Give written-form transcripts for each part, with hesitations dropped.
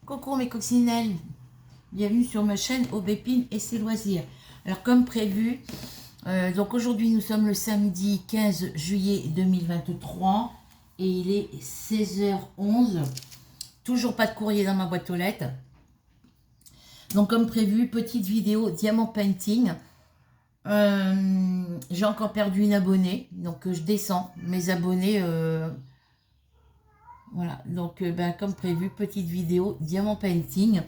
Coucou mes coccinelles, bienvenue sur ma chaîne Aubépine et ses loisirs. Alors comme prévu, donc aujourd'hui nous sommes le samedi 15 juillet 2023 et il est 16h11. Toujours pas de courrier dans ma boîte aux lettres. Donc comme prévu, petite vidéo diamant painting. J'ai encore perdu une abonnée, donc je descends mes abonnés. Voilà, donc comme prévu, petite vidéo diamant painting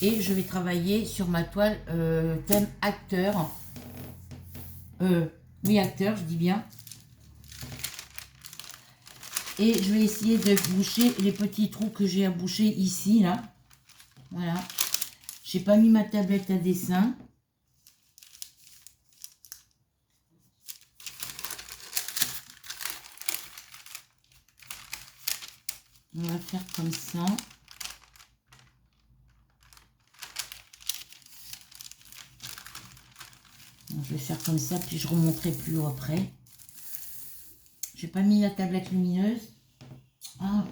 et je vais travailler sur ma toile thème acteur. Oui, acteur, je dis bien. Et je vais essayer de boucher les petits trous que j'ai à boucher ici, là. Voilà. J'ai pas mis ma tablette à dessin. On va faire comme ça. Donc, je vais faire comme ça, puis je remonterai plus haut après. J'ai pas mis la tablette lumineuse. Ah.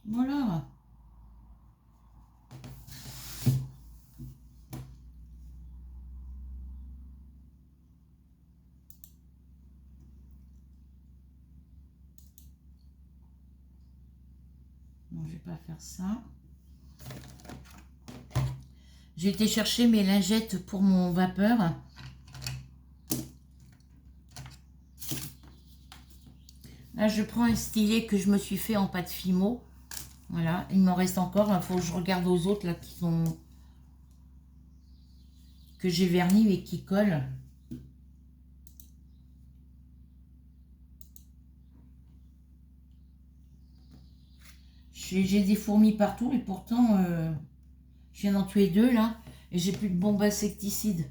Voilà. Non, je vais pas faire ça. J'ai été chercher mes lingettes pour mon vapeur. Là, je prends un stylet que je me suis fait en pâte Fimo. Voilà, il m'en reste encore. Il faut que je regarde aux autres là qui sont que j'ai verni et qui collent. J'ai des fourmis partout et pourtant je viens d'en tuer deux là et j'ai plus de bombe insecticide.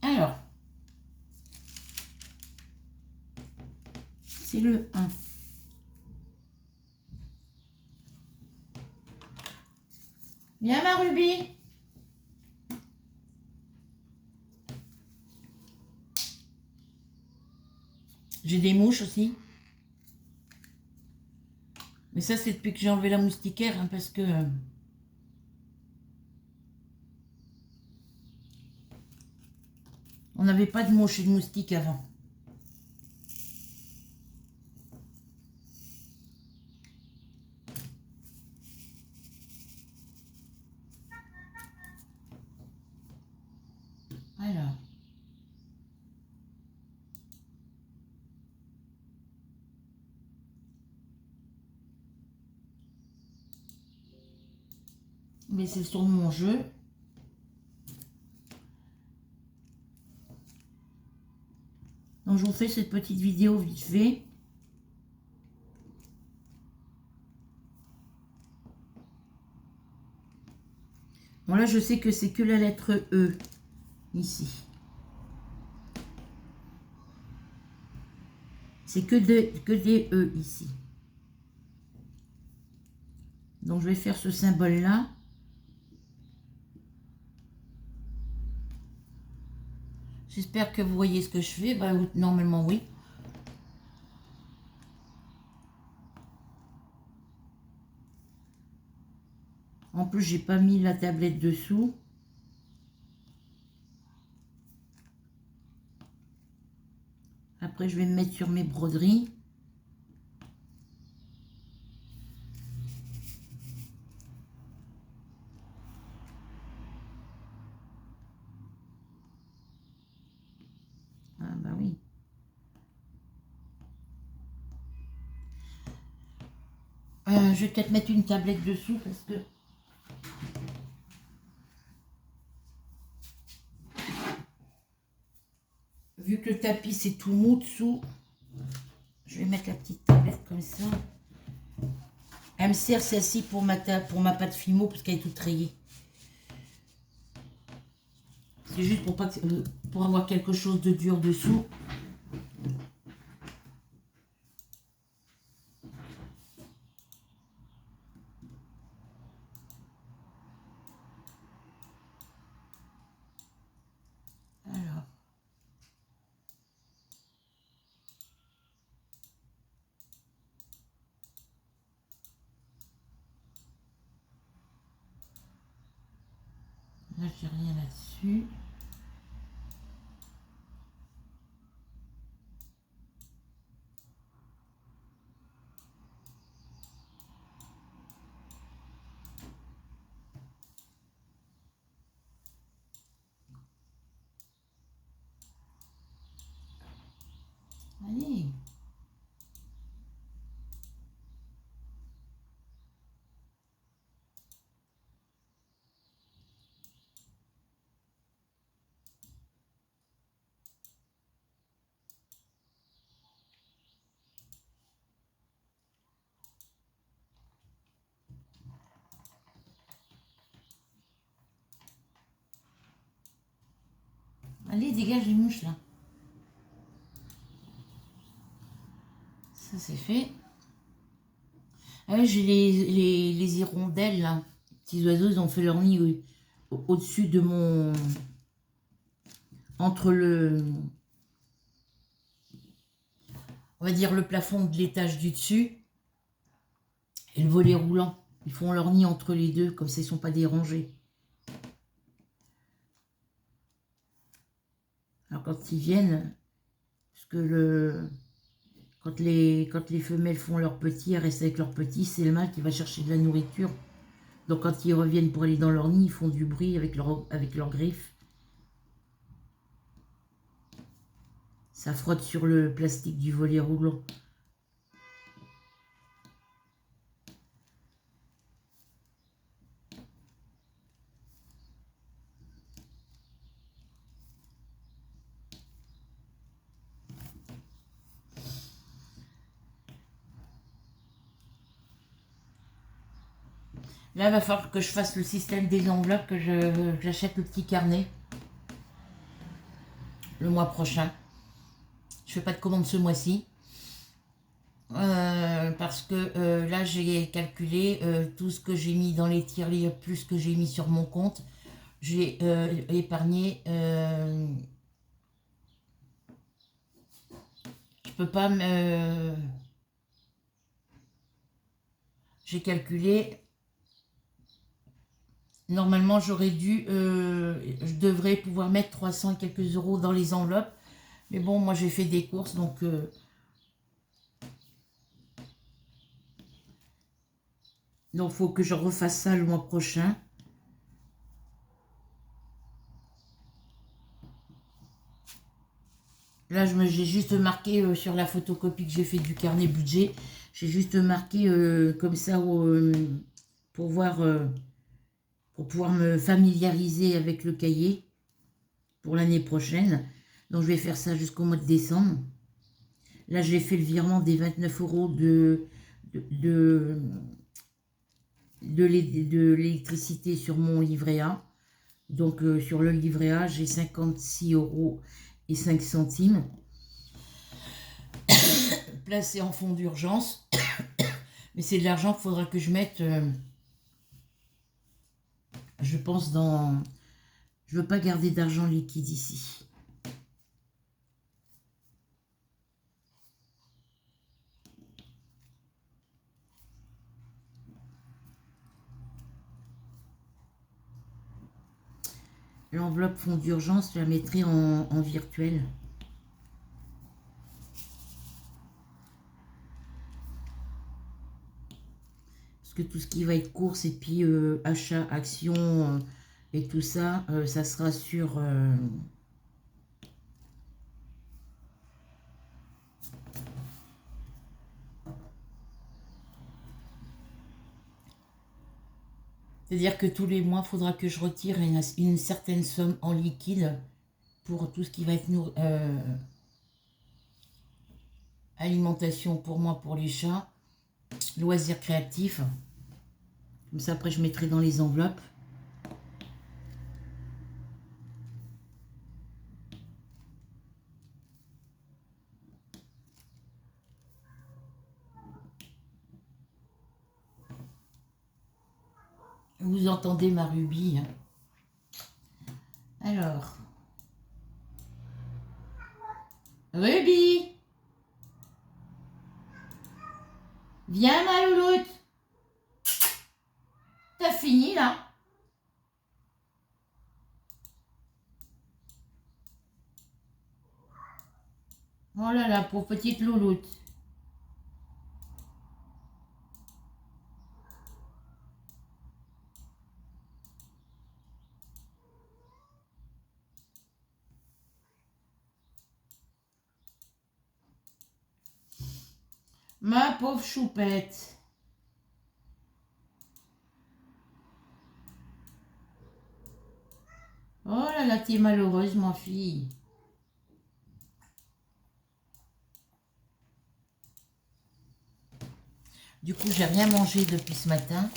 Alors, c'est le 1. Viens ma Ruby. J'ai des mouches aussi. Mais ça c'est depuis que j'ai enlevé la moustiquaire hein, parce que on n'avait pas de mouches et de moustiques avant. Alors. Mais c'est sur mon jeu. Donc je vous fais cette petite vidéo vite fait. Bon là je sais que c'est que la lettre E ici. C'est que des E ici. Donc je vais faire ce symbole là. J'espère que vous voyez ce que je fais. Bah, normalement oui. En plus j'ai pas mis la tablette dessous. Après je vais me mettre sur mes broderies. Ah bah oui. Je vais peut-être mettre une tablette dessous parce que vu que le tapis c'est tout mou dessous, je vais mettre la petite tablette comme ça. Elle me sert celle-ci pour ma pâte Fimo parce qu'elle est toute rayée. C'est juste pour, pas que, pour avoir quelque chose de dur dessous. Là, j'ai rien là-dessus. Allez. Allez, dégage les mouches là. Ça c'est fait. Ah ouais, j'ai les hirondelles là. Les petits oiseaux, ils ont fait leur nid au-dessus de mon... Entre le... On va dire le plafond de l'étage du dessus et le volet roulant. Ils font leur nid entre les deux, comme ça ils ne sont pas dérangés. Alors quand ils viennent, parce que quand les femelles font leurs petits, elles restent avec leurs petits, c'est le mâle qui va chercher de la nourriture. Donc quand ils reviennent pour aller dans leur nid, ils font du bruit avec leurs griffes. Ça frotte sur le plastique du volet roulant. Là, il va falloir que je fasse le système des enveloppes, que j'achète le petit carnet le mois prochain. Je fais pas de commande ce mois-ci. Parce que là, j'ai calculé tout ce que j'ai mis dans les tirelires, plus ce que j'ai mis sur mon compte. J'ai épargné... je peux pas me... j'ai calculé... Normalement, j'aurais dû... je devrais pouvoir mettre 300 et quelques euros dans les enveloppes. Mais bon, moi, j'ai fait des courses, donc... donc, il faut que je refasse ça le mois prochain. Là, j'ai juste marqué sur la photocopie que j'ai fait du carnet budget. J'ai juste marqué comme ça pour voir... pour pouvoir me familiariser avec le cahier pour l'année prochaine. Donc je vais faire ça jusqu'au mois de décembre. Là, j'ai fait le virement des 29 euros de l'électricité sur mon livret A. Donc sur le livret A, j'ai 56 euros et 5 centimes placé en fonds d'urgence. Mais c'est de l'argent qu'il faudra que je mette, je pense, dans... Je veux pas garder d'argent liquide ici. L'enveloppe fonds d'urgence, je la mettrai en virtuel. Parce que tout ce qui va être course et puis achat, action et tout ça, ça sera sur... C'est-à-dire que tous les mois, il faudra que je retire une certaine somme en liquide pour tout ce qui va être alimentation pour moi, pour les chats, loisirs créatifs. Comme ça, après, je mettrai dans les enveloppes. Vous entendez ma Ruby, hein. Alors, Ruby, viens ma louloute. T'as fini là? là là, pour petite louloute. Ma pauvre choupette. Oh là là, t'es malheureuse, ma fille. Du coup, j'ai rien mangé depuis ce matin.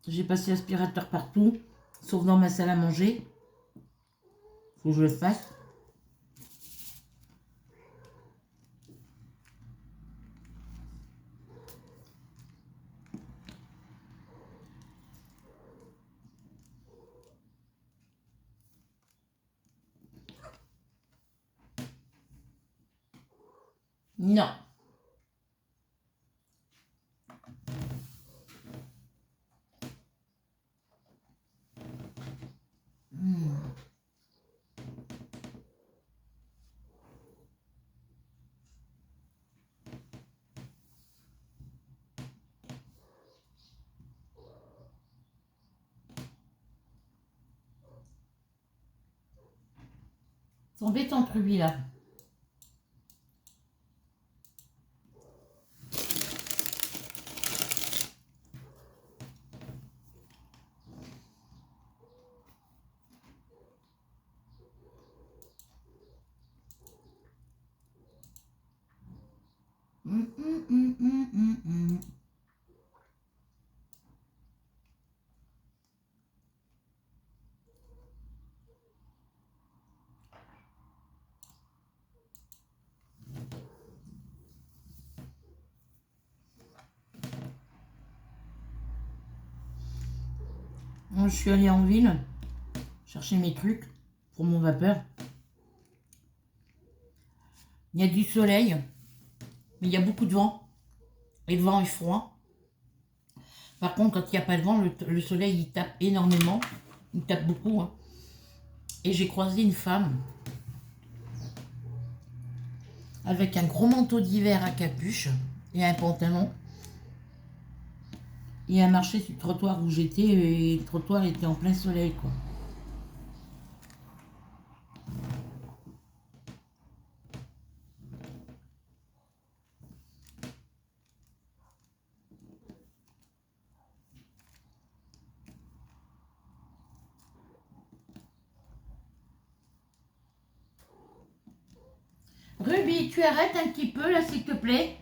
J'ai passé l'aspirateur partout, sauf dans ma salle à manger. Faut que je le fasse. Non. C'est embêtant, lui, là. Moi, je suis allée en ville chercher mes trucs pour mon vapeur. Il y a du soleil, mais il y a beaucoup de vent. Et le vent est froid. Par contre, quand il n'y a pas de vent, le soleil, il tape énormément. Il tape beaucoup. Hein. Et j'ai croisé une femme avec un gros manteau d'hiver à capuche et un pantalon. Et elle marchait sur le trottoir où j'étais et le trottoir était en plein soleil, quoi. Ruby, tu arrêtes un petit peu là, s'il te plaît?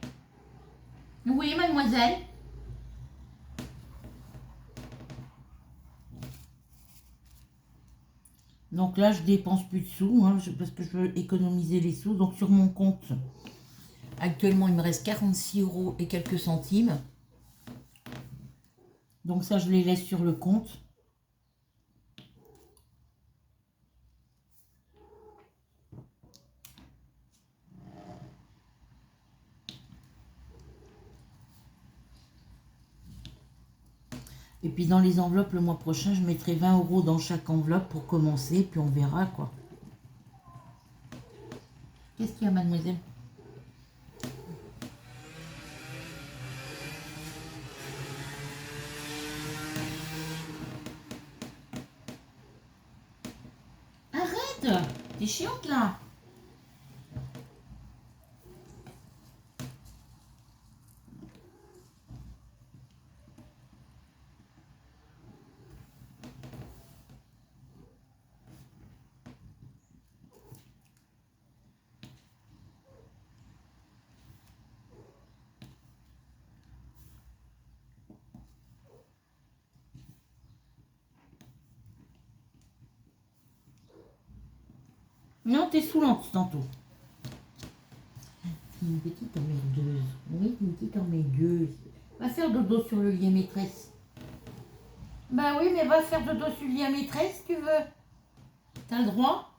Oui, mademoiselle. Donc là, je dépense plus de sous hein, parce que je veux économiser les sous. Donc sur mon compte, actuellement, il me reste 46 euros et quelques centimes. Donc ça, je les laisse sur le compte. Et puis dans les enveloppes, le mois prochain, je mettrai 20 euros dans chaque enveloppe pour commencer. Puis on verra quoi. Qu'est-ce qu'il y a, mademoiselle? Arrête! T'es chiante là! Non, t'es saoulante tantôt. Une petite emmerdeuse. Oui, une petite emmerdeuse. Va faire dodo sur le lit à maîtresse. Bah oui, mais va faire dodo sur le lit à maîtresse si tu veux. T'as le droit.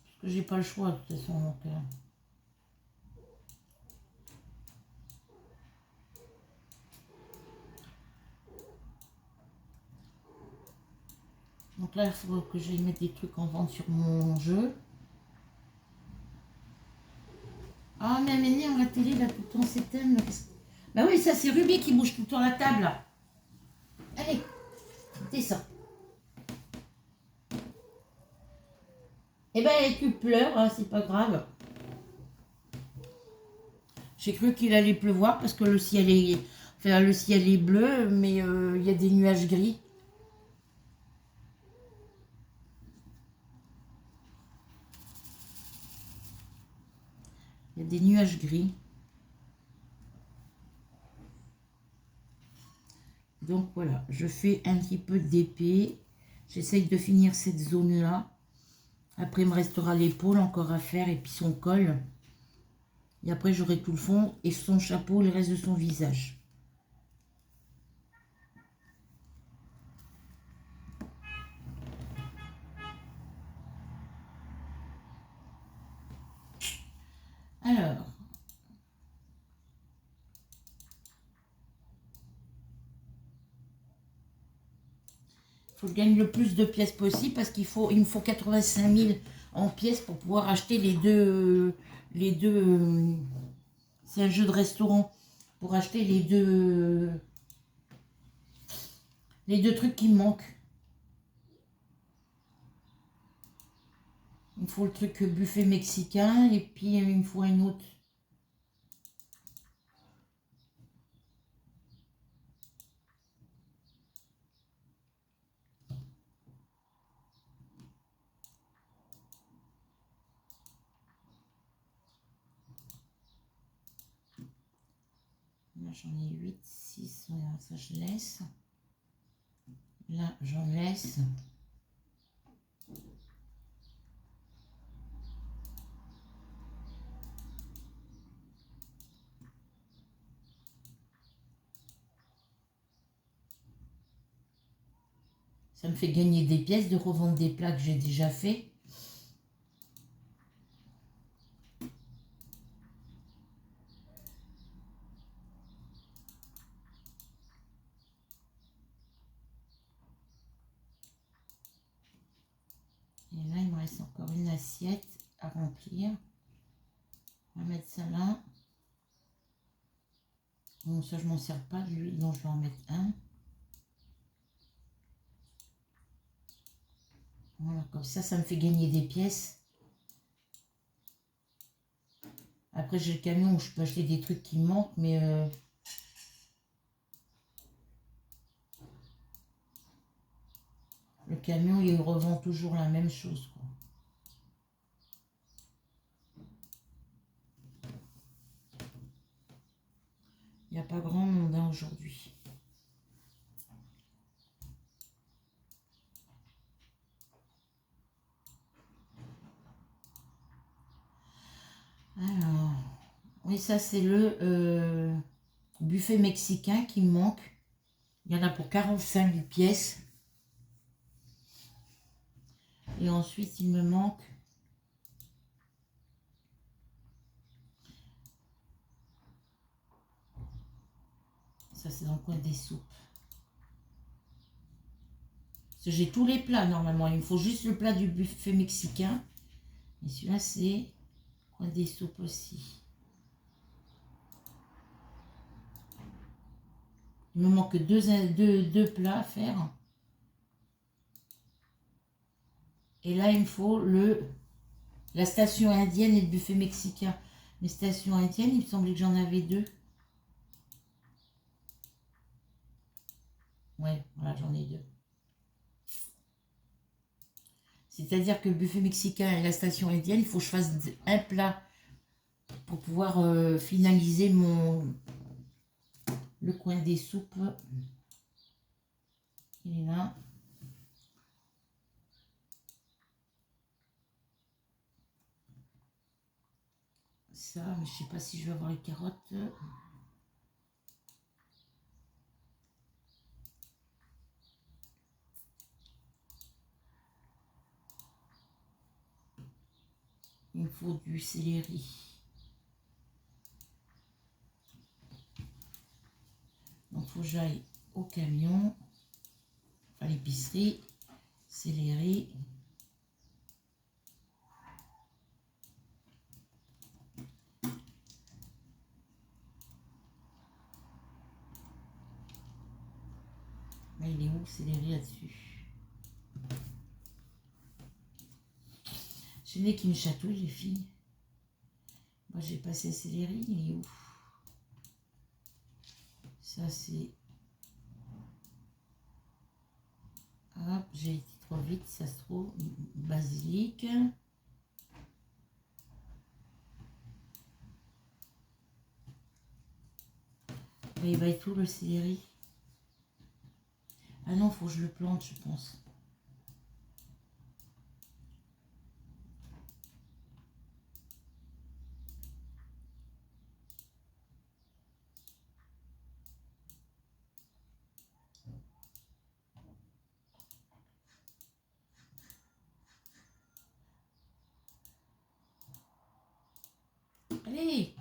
Parce que j'ai pas le choix de toute façon. Donc, là, il faut que j'aille mettre des trucs en vente sur mon jeu. Ah, mais Amélie, la télé, là, tout le temps, c'est thème. Bah oui, ça, c'est Ruby qui bouge tout le temps la table, là. Allez, descends. Eh ben, tu pleures, hein, c'est pas grave. J'ai cru qu'il allait pleuvoir parce que le ciel est, enfin, le ciel est bleu, mais il y a des nuages gris. Il y a des nuages gris. Donc voilà, je fais un petit peu d'épée. J'essaye de finir cette zone-là. Après, il me restera l'épaule encore à faire et puis son col. Et après, j'aurai tout le fond et son chapeau, le reste de son visage. Alors, il faut que je gagne le plus de pièces possible parce il me faut 85 000 en pièces pour pouvoir acheter les deux, c'est un jeu de restaurant, pour acheter les deux trucs qui me manquent. Il me faut le truc buffet mexicain et puis il me faut un autre. Là j'en ai 8, 6, voilà, ça je laisse. Là j'en laisse. Ça me fait gagner des pièces de revendre des plats que j'ai déjà fait. Et là, il me reste encore une assiette à remplir. On va mettre ça là. Bon, ça, je m'en sers pas de l'huile, donc je vais en mettre un. Voilà, comme ça me fait gagner des pièces. Après, j'ai le camion où je peux acheter des trucs qui me manquent, mais le camion, il revend toujours la même chose, quoi. Il n'y a pas grand monde hein, aujourd'hui. Alors, oui, ça c'est le buffet mexicain qui me manque. Il y en a pour 45 pièces. Et ensuite, il me manque ça, c'est dans le coin des soupes. Parce que j'ai tous les plats normalement. Il me faut juste le plat du buffet mexicain. Et celui-là, c'est coin des soupes aussi. Il me manque deux plats à faire. Et là, il me faut la station indienne et le buffet mexicain. Les stations indiennes, il me semblait que j'en avais deux. Ouais, voilà, j'en ai deux. C'est-à-dire que le buffet mexicain et la station indienne, il faut que je fasse un plat pour pouvoir finaliser le coin des soupes. Il est là. Ça, mais je sais pas si je vais avoir les carottes. Il me faut du céleri. Donc, il faut que j'aille au camion, à l'épicerie. céleri. Mais il est où le céleri là-dessus? J'ai le nez qui me chatouille, les filles. Moi, j'ai passé le céleri, il est où? Ça, c'est... Hop, j'ai été trop vite, ça se trouve. Basilic. Et il va être où le céleri? Ah non, faut que je le plante, je pense. Allez!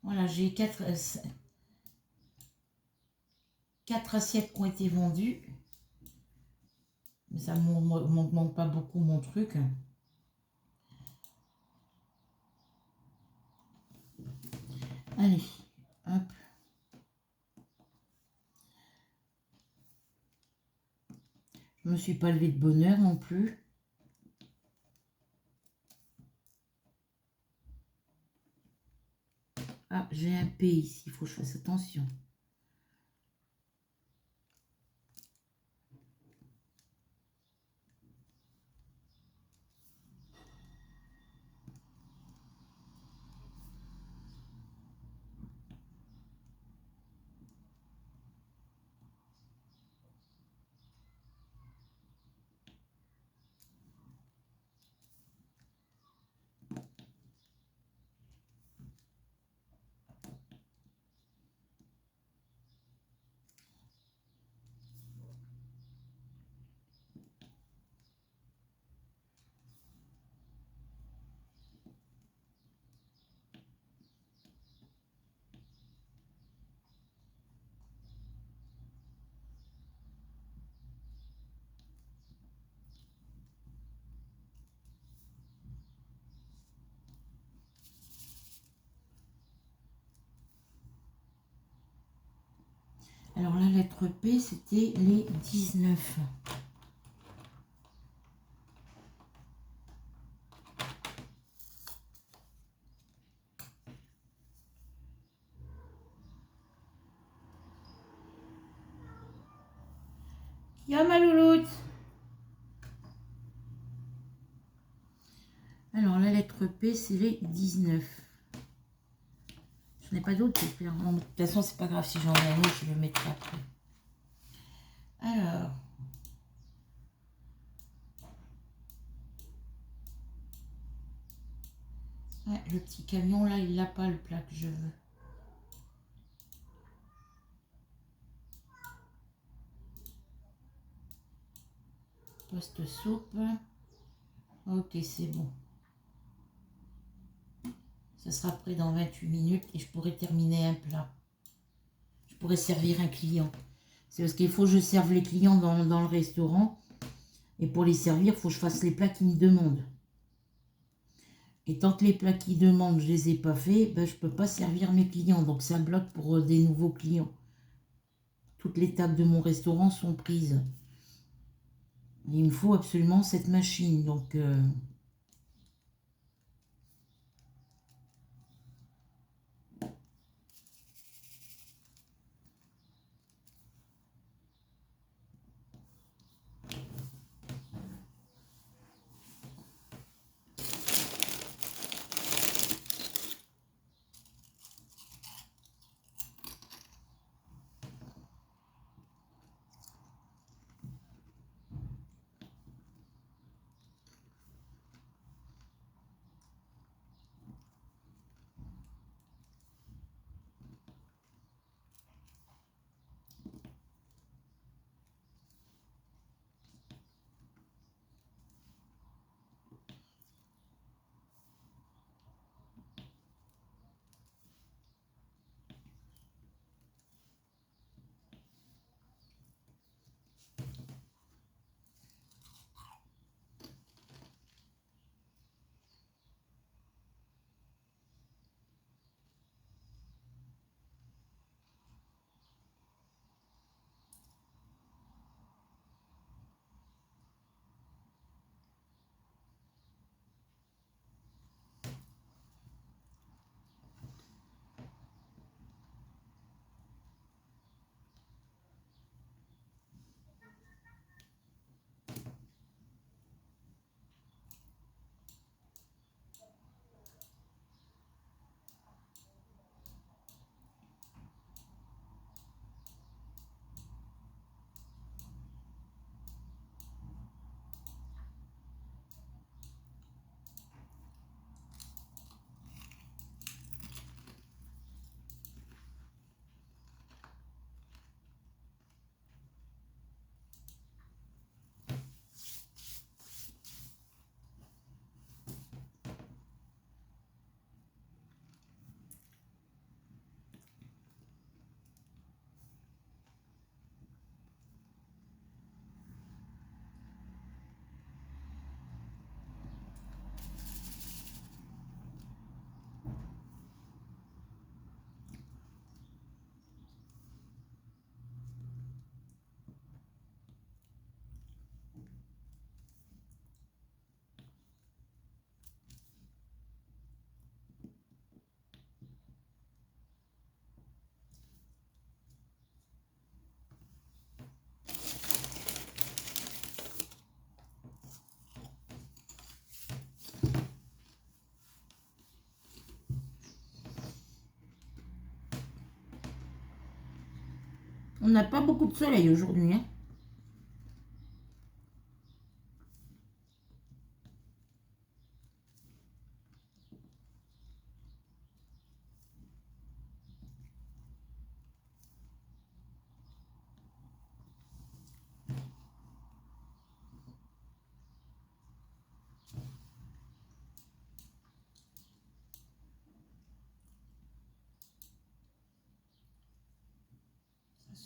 Voilà, j'ai 4 assiettes qui ont été vendues. Mais ça ne m'augmente pas beaucoup mon truc. Allez, hop. Je me suis pas levée de bonne heure non plus. Ah, j'ai un P ici, il faut que je fasse attention. Alors la lettre P, c'était les 19. Yo ma louloute. Alors la lettre P, c'est les 19. Je n'ai pas d'autre, j'espère. De toute façon, c'est pas grave si j'en ai un autre, je le mettrai après. Alors. Ouais, le petit camion là, il n'a pas le plat que je veux. Poste soupe. Ok, c'est bon. Ça sera prêt dans 28 minutes et je pourrai terminer un plat. Je pourrais servir un client. C'est parce qu'il faut que je serve les clients dans le restaurant. Et pour les servir, il faut que je fasse les plats qu'ils me demandent. Et tant que les plats qu'ils demandent, je ne les ai pas faits, ben, je ne peux pas servir mes clients. Donc ça bloque pour des nouveaux clients. Toutes les tables de mon restaurant sont prises. Il me faut absolument cette machine. Donc... On n'a pas beaucoup de soleil aujourd'hui, hein.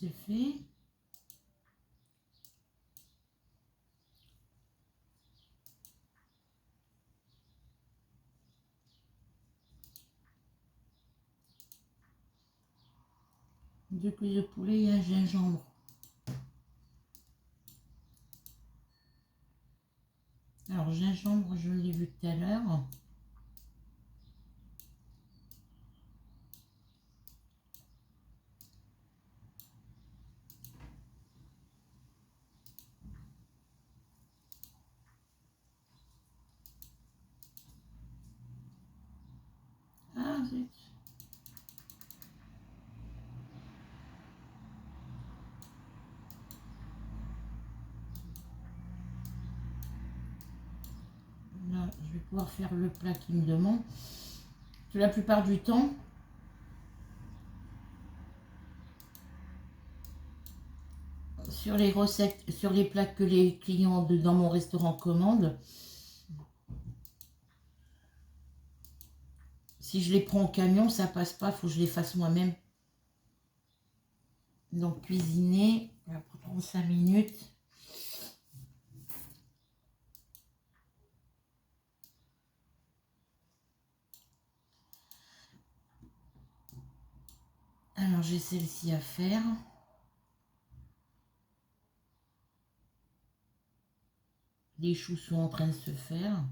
Ça c'est fait. Deux cuisses de poulet et un gingembre. Alors, gingembre, je l'ai vu tout à l'heure. Ah, zut. Là, je vais pouvoir faire le plat qu'il me demande. Parce que la plupart du temps, sur les recettes, sur les plats que les clients dans mon restaurant commandent, si je les prends au camion, ça passe pas, il faut que je les fasse moi-même. Donc cuisiner, ça va prendre 5 minutes. Alors j'ai celle-ci à faire. Les choux sont en train de se faire.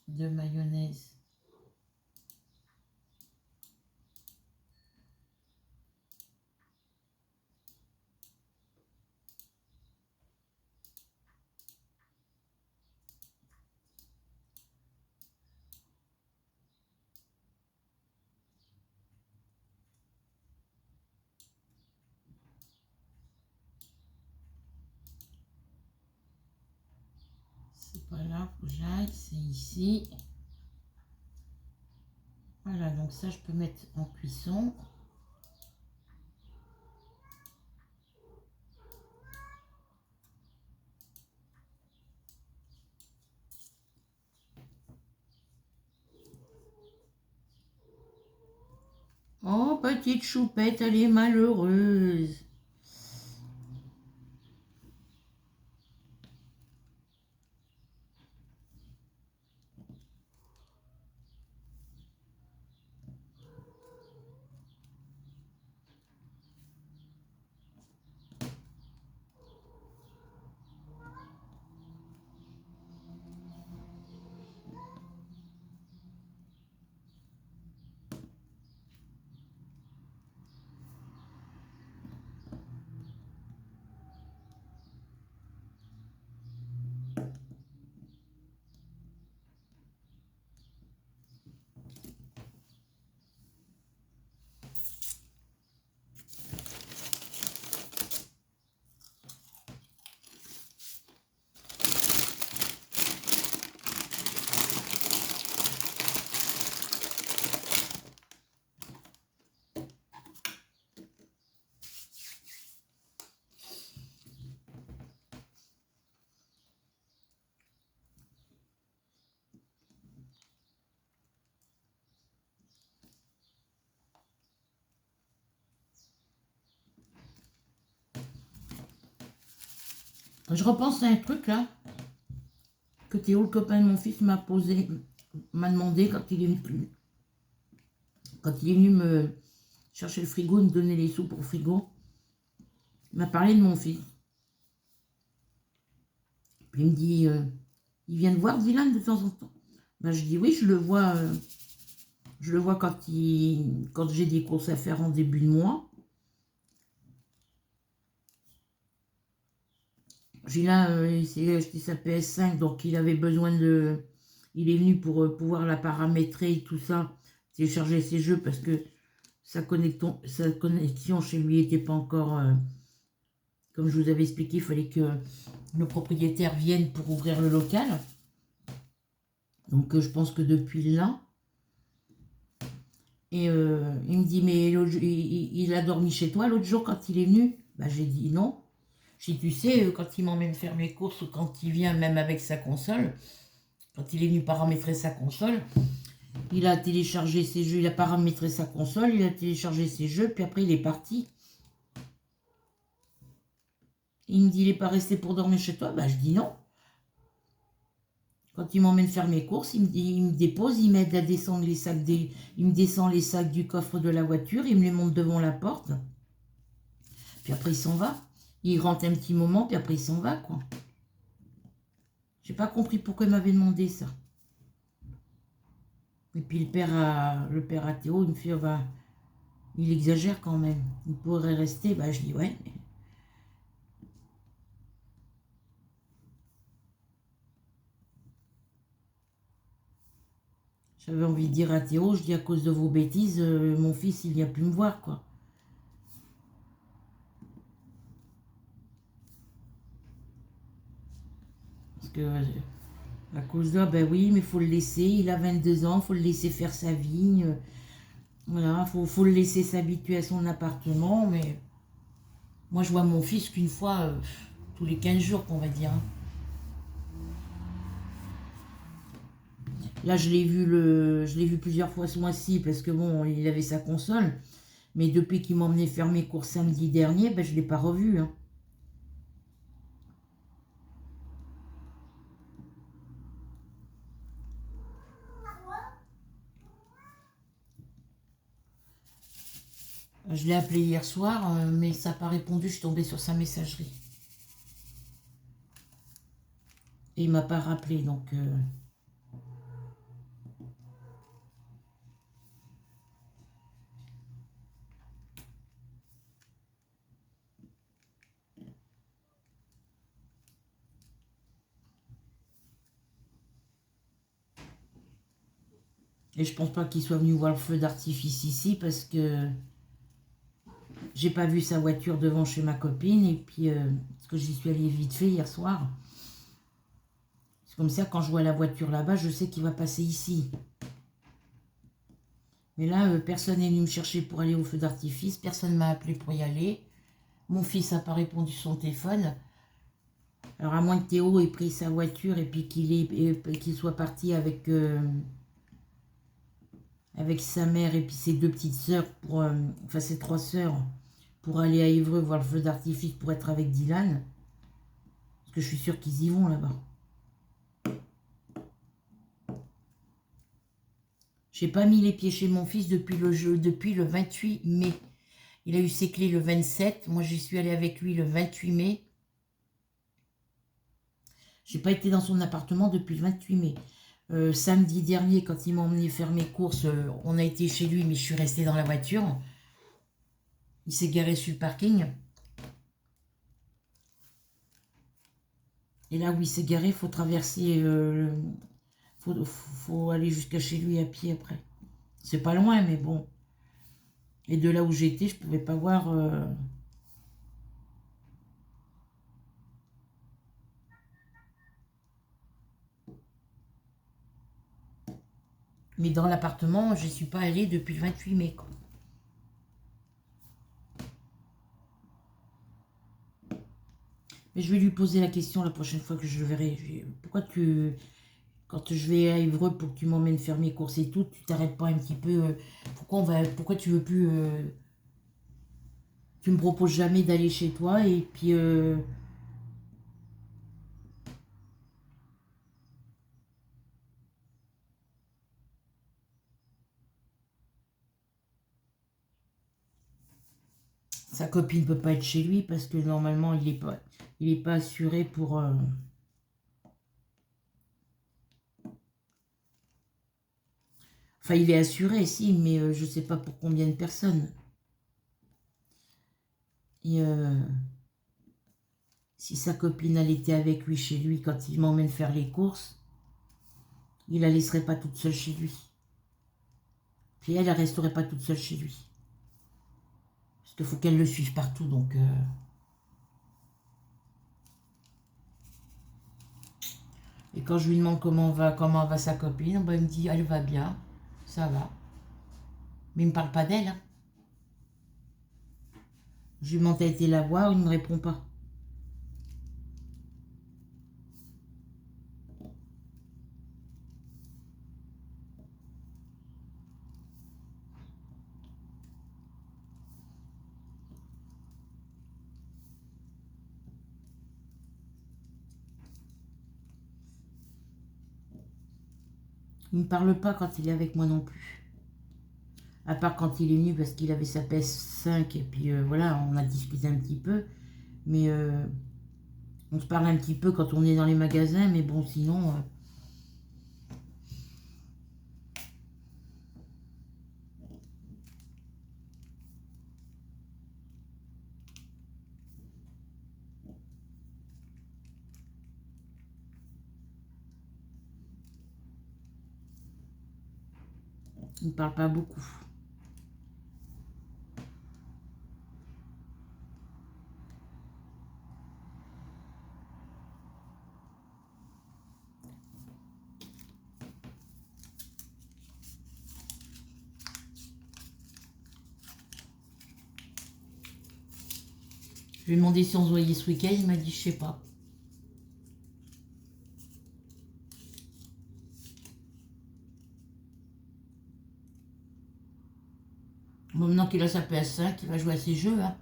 De mayonnaise. C'est pas là, faut que j'aille, c'est ici. Voilà, donc ça je peux mettre en cuisson. Oh, petite choupette, elle est malheureuse. Je repense à un truc là, que Théo, le copain de mon fils, m'a demandé quand il est venu me chercher le frigo, me donner les sous pour le frigo. Il m'a parlé de mon fils. Puis il me dit, il vient de voir Dylan de temps en temps. Ben, je dis oui, je le vois quand j'ai des courses à faire en début de mois. J'ai là, il s'est acheté sa PS5, donc il avait besoin de... Il est venu pour pouvoir la paramétrer et tout ça, télécharger ses jeux, parce que sa connexion chez lui n'était pas encore... comme je vous avais expliqué, il fallait que le propriétaire vienne pour ouvrir le local. Donc je pense que depuis là... Et il me dit, mais il a dormi chez toi l'autre jour quand il est venu? Bah, j'ai dit non. J'ai dit, tu sais, quand il m'emmène faire mes courses ou quand il vient même avec sa console, quand il est venu paramétrer sa console, il a téléchargé ses jeux, il a paramétré sa console, il a téléchargé ses jeux, puis après il est parti. Il me dit, il n'est pas resté pour dormir chez toi? Bah, je dis non. Quand il m'emmène faire mes courses, il me dépose, il m'aide à descendre les sacs il me descend les sacs du coffre de la voiture, il me les monte devant la porte. Puis après il s'en va. Il rentre un petit moment, puis après il s'en va, quoi. J'ai pas compris pourquoi il m'avait demandé ça. Et puis le père à Théo, il me fait, bah, il exagère quand même. Il pourrait rester, bah je dis ouais. J'avais envie de dire à Théo, je dis à cause de vos bêtises, mon fils il vient plus me voir, quoi. Parce que à cause de, ben oui, mais il faut le laisser, il a 22 ans, il faut le laisser faire sa vie. Voilà, faut le laisser s'habituer à son appartement, mais moi je vois mon fils qu'une fois tous les 15 jours, qu'on va dire. Là, je l'ai vu plusieurs fois ce mois-ci parce que bon, il avait sa console. Mais depuis qu'il m'a emmené faire mes courses samedi dernier, ben, je ne l'ai pas revu. Hein. Je l'ai appelé hier soir, mais ça n'a pas répondu. Je suis tombée sur sa messagerie. Et il ne m'a pas rappelé, donc... Et je pense pas qu'il soit venu voir le feu d'artifice ici parce que j'ai pas vu sa voiture devant chez ma copine. Et puis, parce que j'y suis allée vite fait hier soir. C'est comme ça, quand je vois la voiture là-bas, je sais qu'il va passer ici. Mais là, personne n'est venu me chercher pour aller au feu d'artifice. Personne ne m'a appelé pour y aller. Mon fils n'a pas répondu sur son téléphone. Alors, à moins que Théo ait pris sa voiture et puis qu'il soit parti avec sa mère et puis ses deux petites sœurs, enfin ses trois sœurs, pour aller à Évreux voir le feu d'artifice pour être avec Dylan. Parce que je suis sûre qu'ils y vont là-bas. J'ai pas mis les pieds chez mon fils depuis le 28 mai. Il a eu ses clés le 27. Moi, j'y suis allée avec lui le 28 mai. J'ai pas été dans son appartement depuis le 28 mai. Samedi dernier, quand il m'a emmené faire mes courses, on a été chez lui, mais je suis restée dans la voiture. Il s'est garé sur le parking. Et là où il s'est garé, il faut traverser... faut aller jusqu'à chez lui à pied après. C'est pas loin, mais bon. Et de là où j'étais, je pouvais pas voir... Mais dans l'appartement, je ne suis pas allée depuis le 28 mai. Quoi. Mais je vais lui poser la question la prochaine fois que je le verrai. Pourquoi quand je vais à Évreux pour que tu m'emmènes faire mes courses et tout, tu t'arrêtes pas un petit peu pourquoi tu veux plus... tu me proposes jamais d'aller chez toi et puis... sa copine ne peut pas être chez lui parce que normalement, il est pas assuré pour... Enfin, il est assuré, si, mais je sais pas pour combien de personnes. Et si sa copine, elle était avec lui chez lui quand il m'emmène faire les courses, il la laisserait pas toute seule chez lui. Puis elle resterait pas toute seule chez lui. Parce qu'il faut qu'elle le suive partout, donc... Et quand je lui demande comment va sa copine, ben, il me dit, elle va bien, ça va. Mais il ne me parle pas d'elle. Hein. Je lui demande, t'as été la voir, il ne me répond pas. Il ne me parle pas quand il est avec moi non plus. À part quand il est venu parce qu'il avait sa PS5 et puis voilà, on a discuté un petit peu. Mais on se parle un petit peu quand on est dans les magasins, mais bon, sinon... il ne parle pas beaucoup. Je lui ai demandé si on se voyait ce week-end, il m'a dit je sais pas. Bon, maintenant qu'il a sa PS5, il va jouer à ses jeux. Hein.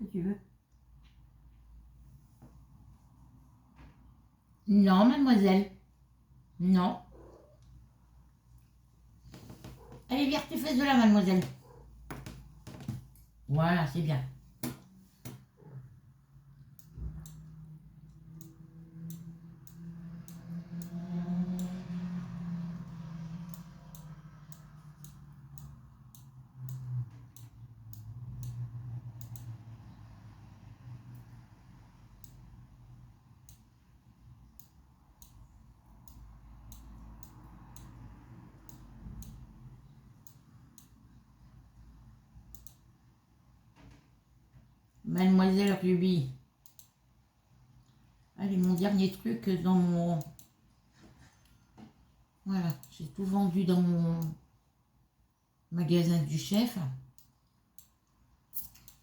Que tu veux? Non, mademoiselle. Non. Allez, viens, tu fais de là, mademoiselle. Voilà, c'est bien. Mademoiselle Ruby. Allez, mon dernier truc dans mon... Voilà, j'ai tout vendu dans mon magasin du chef.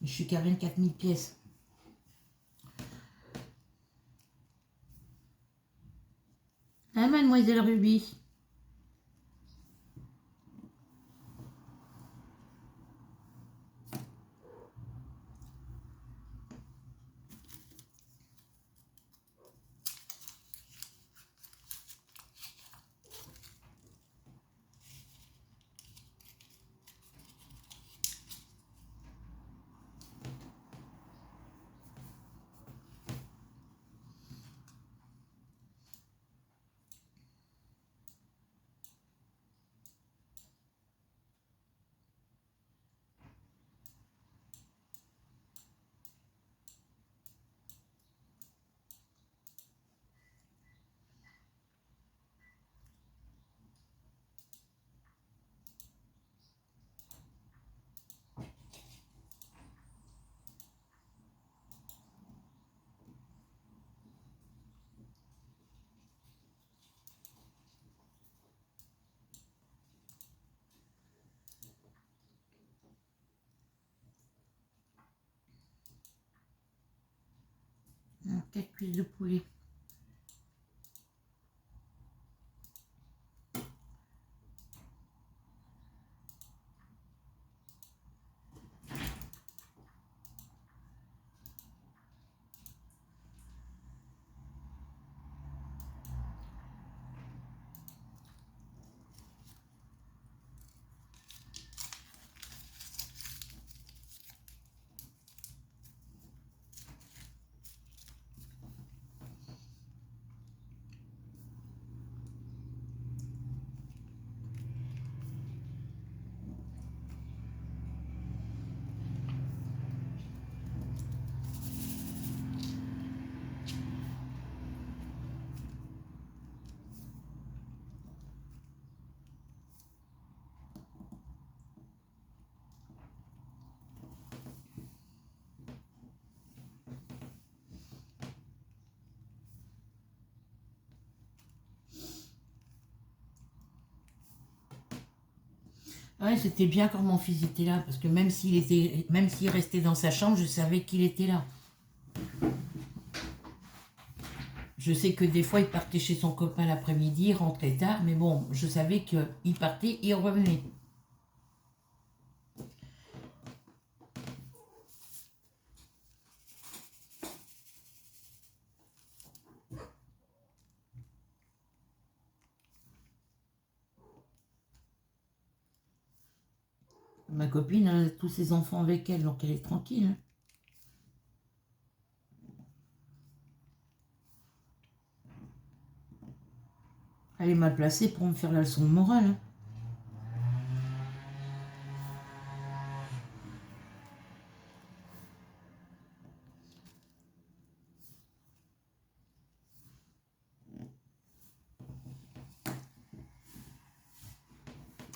Je suis qu'à 24 000 pièces. Hein, mademoiselle Ruby? 4 cuisses de poulet. Ouais, c'était bien quand mon fils était là, parce que même s'il restait dans sa chambre, je savais qu'il était là. Je sais que des fois, il partait chez son copain l'après-midi, il rentrait tard, mais bon, je savais qu'il partait et il revenait. Ma copine a tous ses enfants avec elle, donc elle est tranquille. Elle est mal placée pour me faire la leçon de morale. Hein.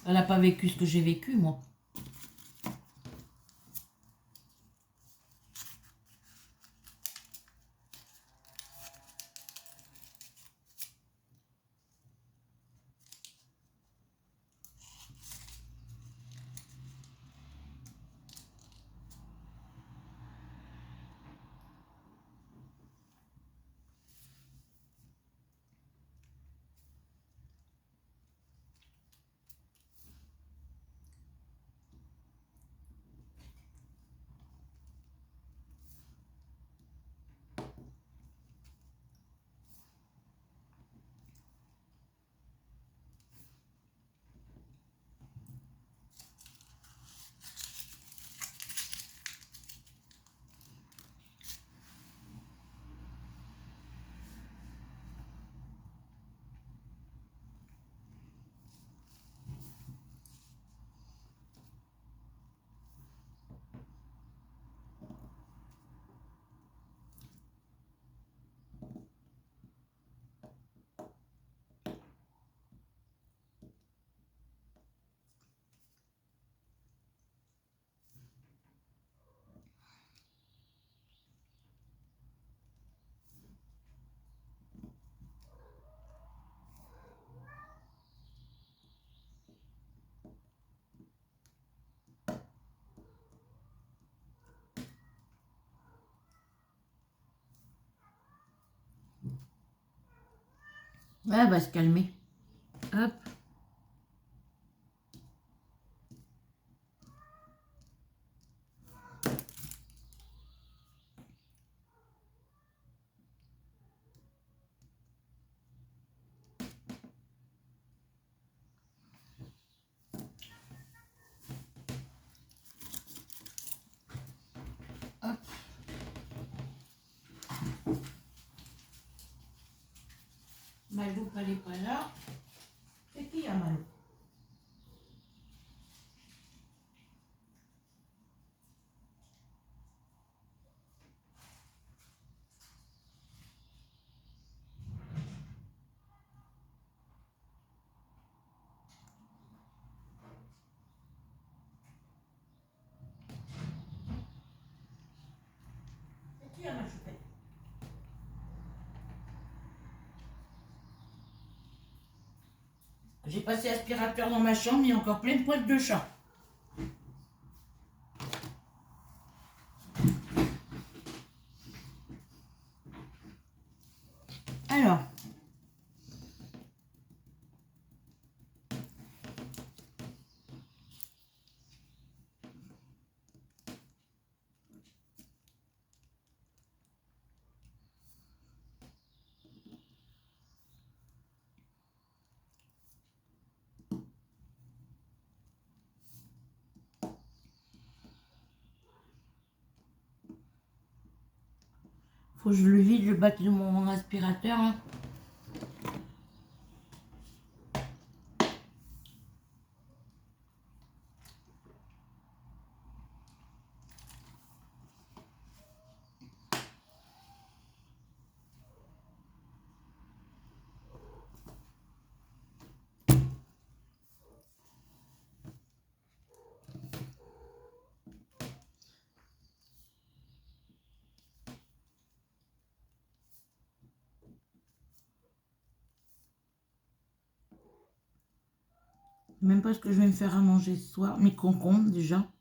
Elle n'a pas vécu ce que j'ai vécu, moi. Ouais, elle va se calmer. Hop. Hop. Malou, elle n'est pas là. C'est qui, a Malou? C'est qui, a ma choupette? J'ai passé aspirateur dans ma chambre, il y a encore plein de poils de chat. Alors, faut que je le vide le bac de mon aspirateur. Hein. Même pas ce que je vais me faire à manger ce soir. Mes concombres déjà.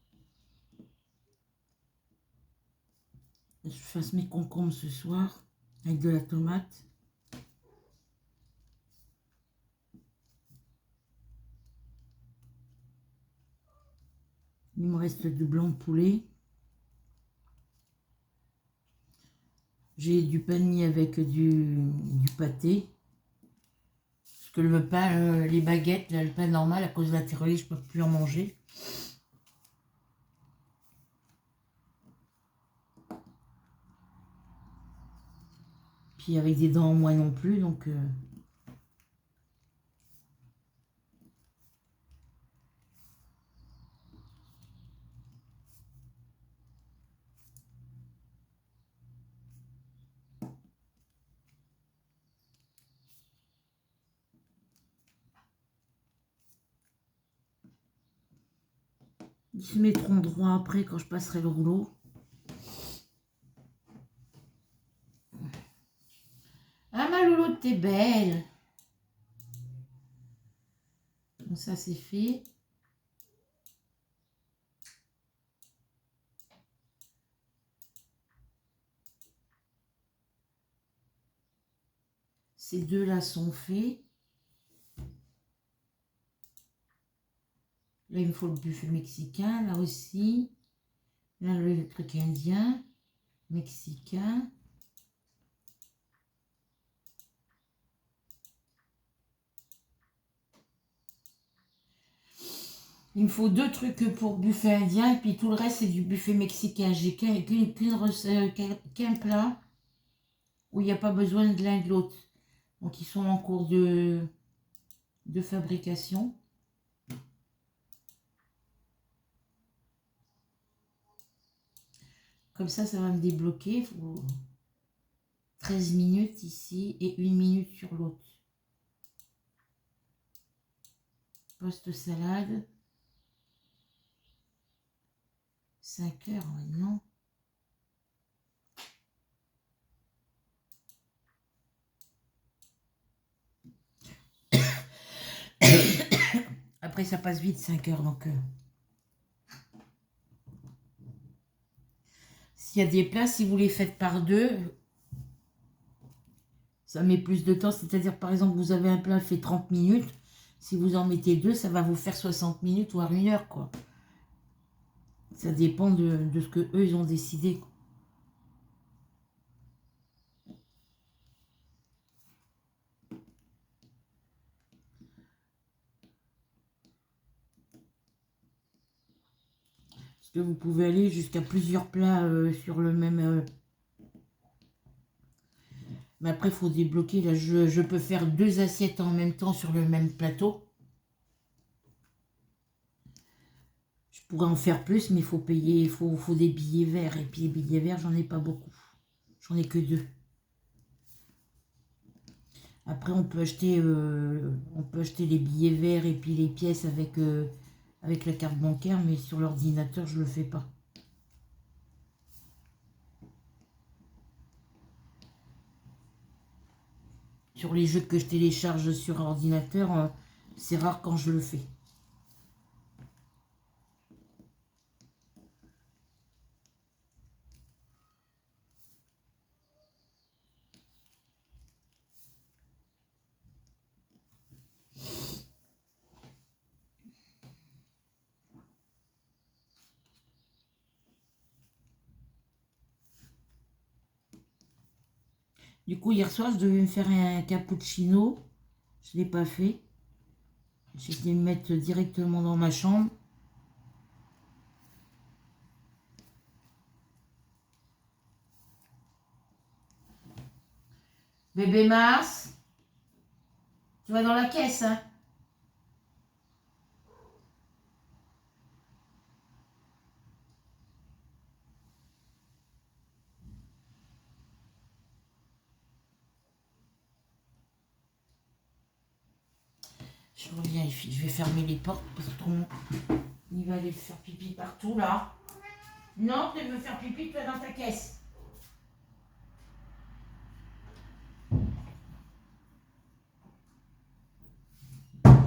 Je fasse mes concombres ce soir avec de la tomate. Il me reste du blanc de poulet. J'ai du pain de mie avec du pâté. Parce que le pain, les baguettes, là, le pain normal, à cause de la thyroïde, je ne peux plus en manger. Puis avec des dents en moins non plus, donc... Ils se mettront droit après quand je passerai le rouleau. Ah ma louloute, t'es belle. Donc ça c'est fait. Ces deux là sont faits. Là il me faut le buffet mexicain, là aussi. Là le truc indien, mexicain. Il me faut deux trucs pour buffet indien et puis tout le reste c'est du buffet mexicain. J'ai qu'un plat où il n'y a pas besoin de l'un de l'autre. Donc ils sont en cours de fabrication. Comme ça va me débloquer. Il faut 13 minutes ici et 1 minute sur l'autre. Post salade. 5 heures maintenant. Après ça passe vite 5 heures donc... S'il y a des plats, si vous les faites par deux, ça met plus de temps. C'est-à-dire, par exemple, vous avez un plat fait 30 minutes. Si vous en mettez deux, ça va vous faire 60 minutes, voire 1 heure, quoi. Ça dépend de ce que eux ils ont décidé, quoi. Parce que vous pouvez aller jusqu'à plusieurs plats sur le même... Mais après, il faut débloquer. Là, je peux faire 2 assiettes en même temps sur le même plateau. Je pourrais en faire plus, mais il faut payer, faut des billets verts. Et puis les billets verts, j'en ai pas beaucoup. J'en ai que 2. Après, on peut acheter les billets verts et puis les pièces avec la carte bancaire, mais sur l'ordinateur, je le fais pas. Sur les jeux que je télécharge sur ordinateur, c'est rare quand je le fais. Du coup, hier soir, je devais me faire un cappuccino. Je ne l'ai pas fait. J'ai été le mettre directement dans ma chambre. Bébé Mars, tu vas dans la caisse, hein? Je reviens les filles, je vais fermer les portes parce que tout le monde, il va aller faire pipi partout là. Non, tu veux faire pipi, tu vas dans ta caisse.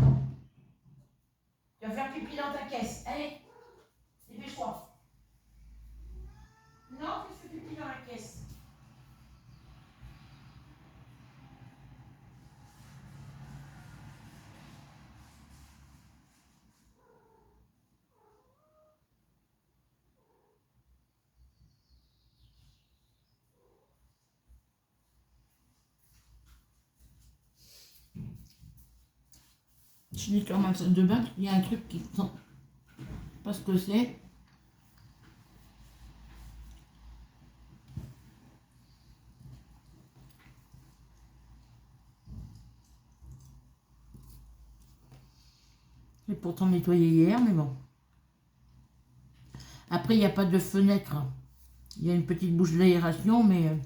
Tu vas faire pipi dans ta caisse. Allez, dépêche-toi. Non, tu fais pipi dans la caisse. Je nettoie ma salle de bain, il y a un truc qui sent pas ce que c'est. J'ai pourtant nettoyé hier, mais bon. Après, il n'y a pas de fenêtre. Il y a une petite bouche d'aération, mais...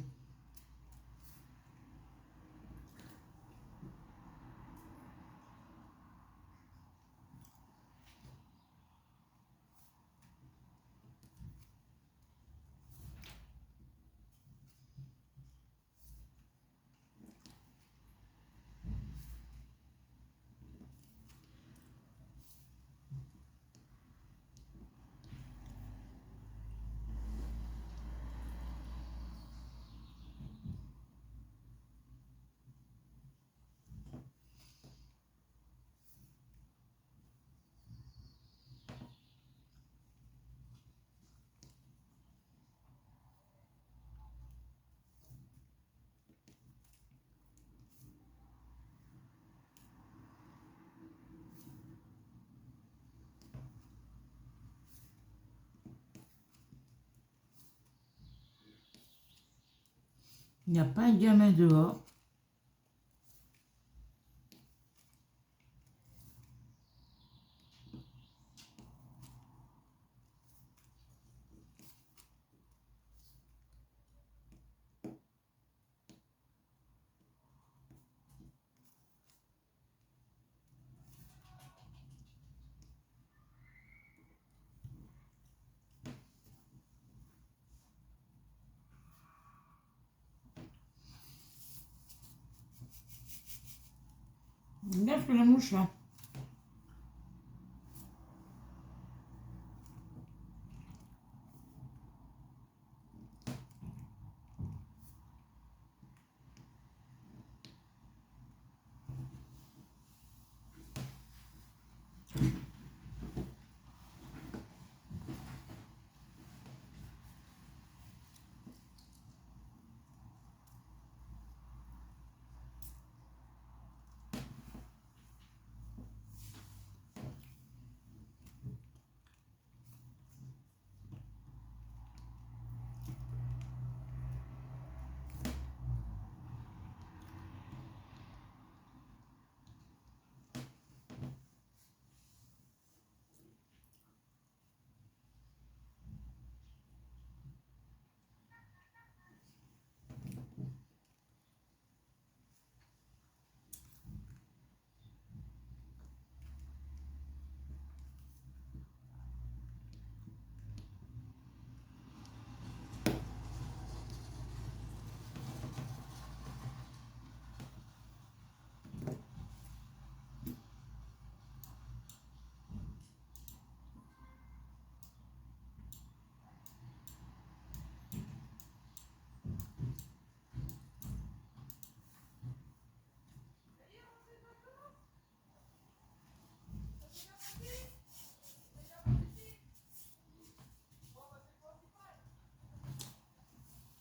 il n'y a pas un gamin dehors. Regarde que la mouche là.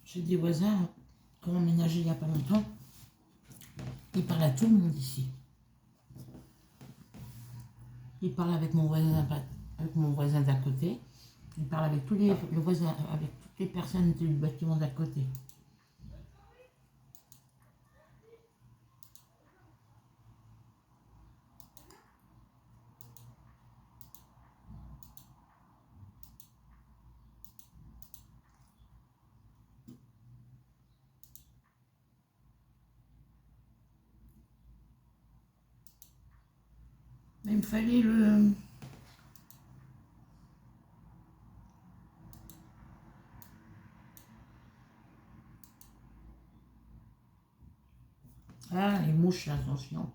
J'ai des voisins, qui ont emménagé il n'y a pas longtemps. Il parle à tout le monde ici. Il parle avec mon voisin d'à côté. Il parle avec le voisin, avec toutes les personnes du bâtiment d'à côté. Mais il me fallait le... Ah, les mouches là sont chiantes.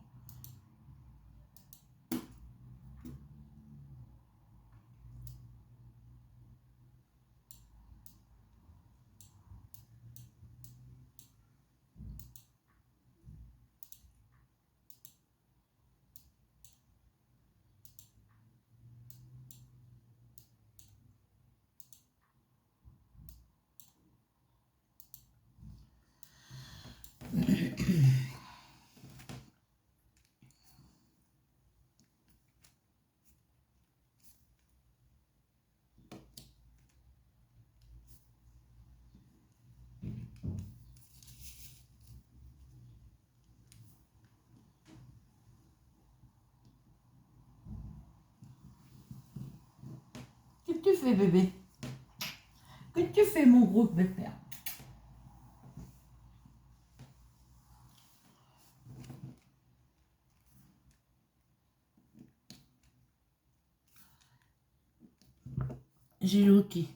Qu'est-ce que tu fais, bébé? Qu'est-ce que tu fais, mon gros bébé? J'ai le hockey.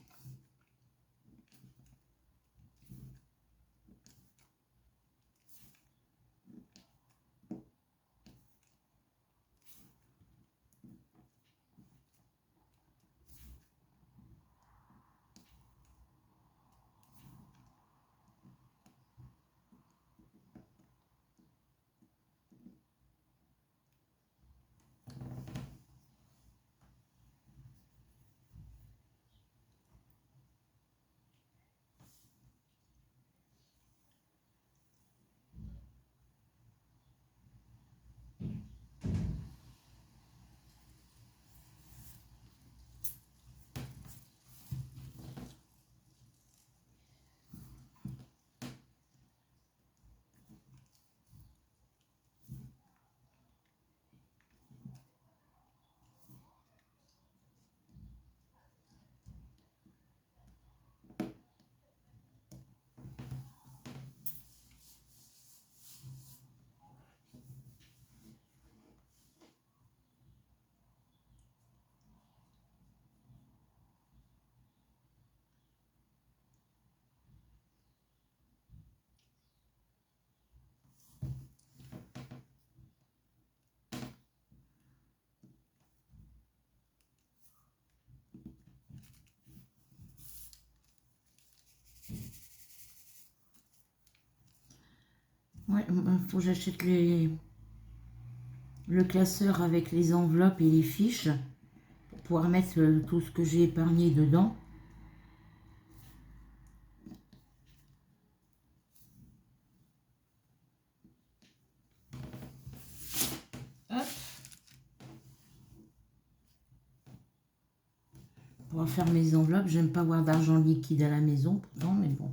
Ouais, il faut que j'achète le classeur avec les enveloppes et les fiches pour pouvoir mettre tout ce que j'ai épargné dedans. Hop. Pour pouvoir faire mes enveloppes. J'aime pas avoir d'argent liquide à la maison pourtant, mais bon.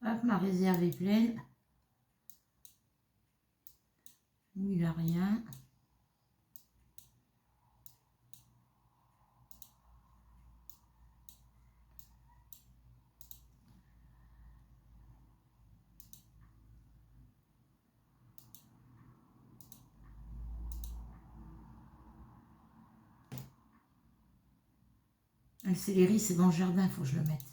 Hop, ma réserve est pleine. Lui, il n'a rien. Le céleri, c'est dans le jardin, il faut que je le mette.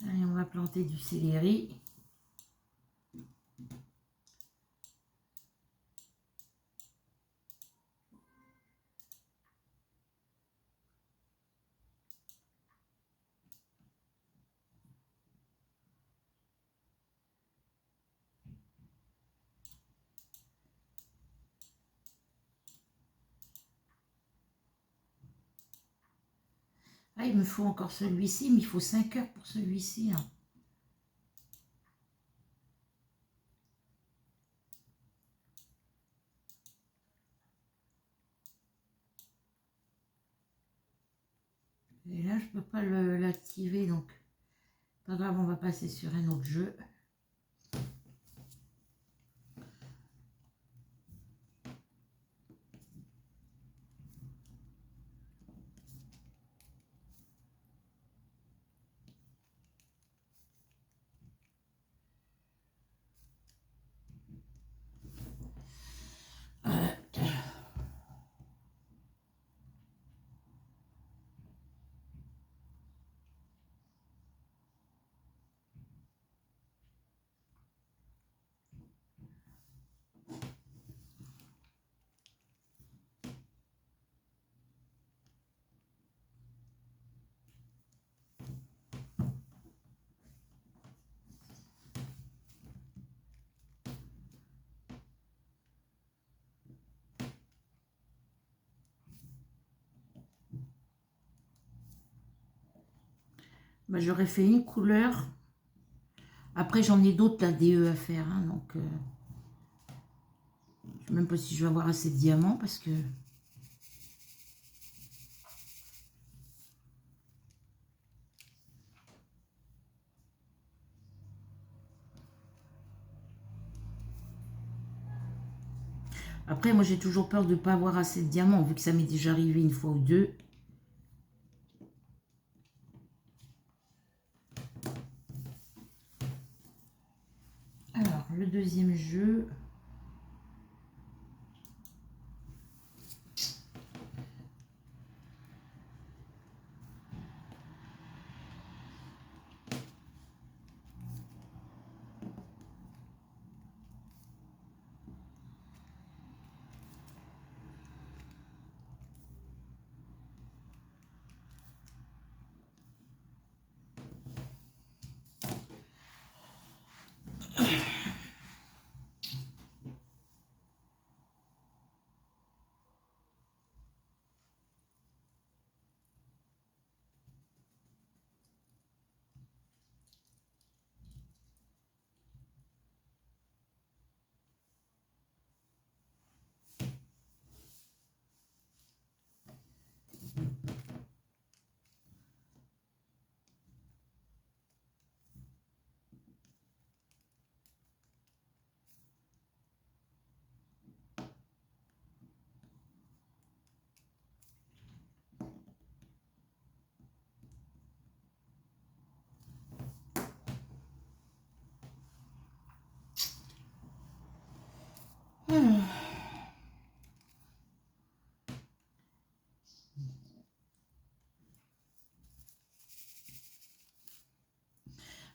Allez, on va planter du céleri. Ah, il me faut encore celui-ci, mais il faut 5 heures pour celui-ci. Hein. Et là, je peux pas l'activer, donc pas grave, on va passer sur un autre jeu. Bah, j'aurais fait une couleur. Après, j'en ai d'autres, la DE à faire. Hein, donc, je ne sais même pas si je vais avoir assez de diamants parce que... Après, moi, j'ai toujours peur de ne pas avoir assez de diamants, vu que ça m'est déjà arrivé une fois ou deux. Alors, le deuxième jeu...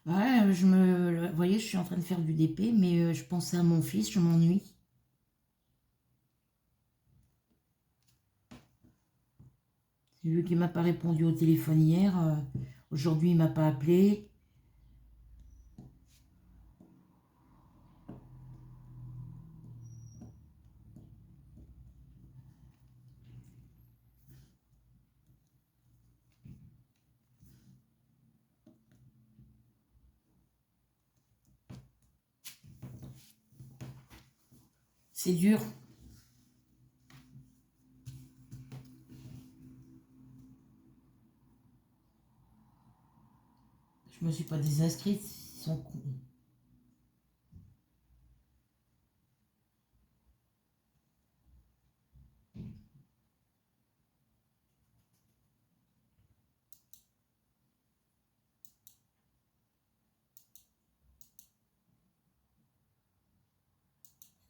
Ouais, vous voyez, je suis en train de faire du DP, mais je pensais à mon fils, je m'ennuie. C'est lui qui m'a pas répondu au téléphone hier. Aujourd'hui, il m'a pas appelé. C'est dur. Je me suis pas désinscrite, ils sont cons.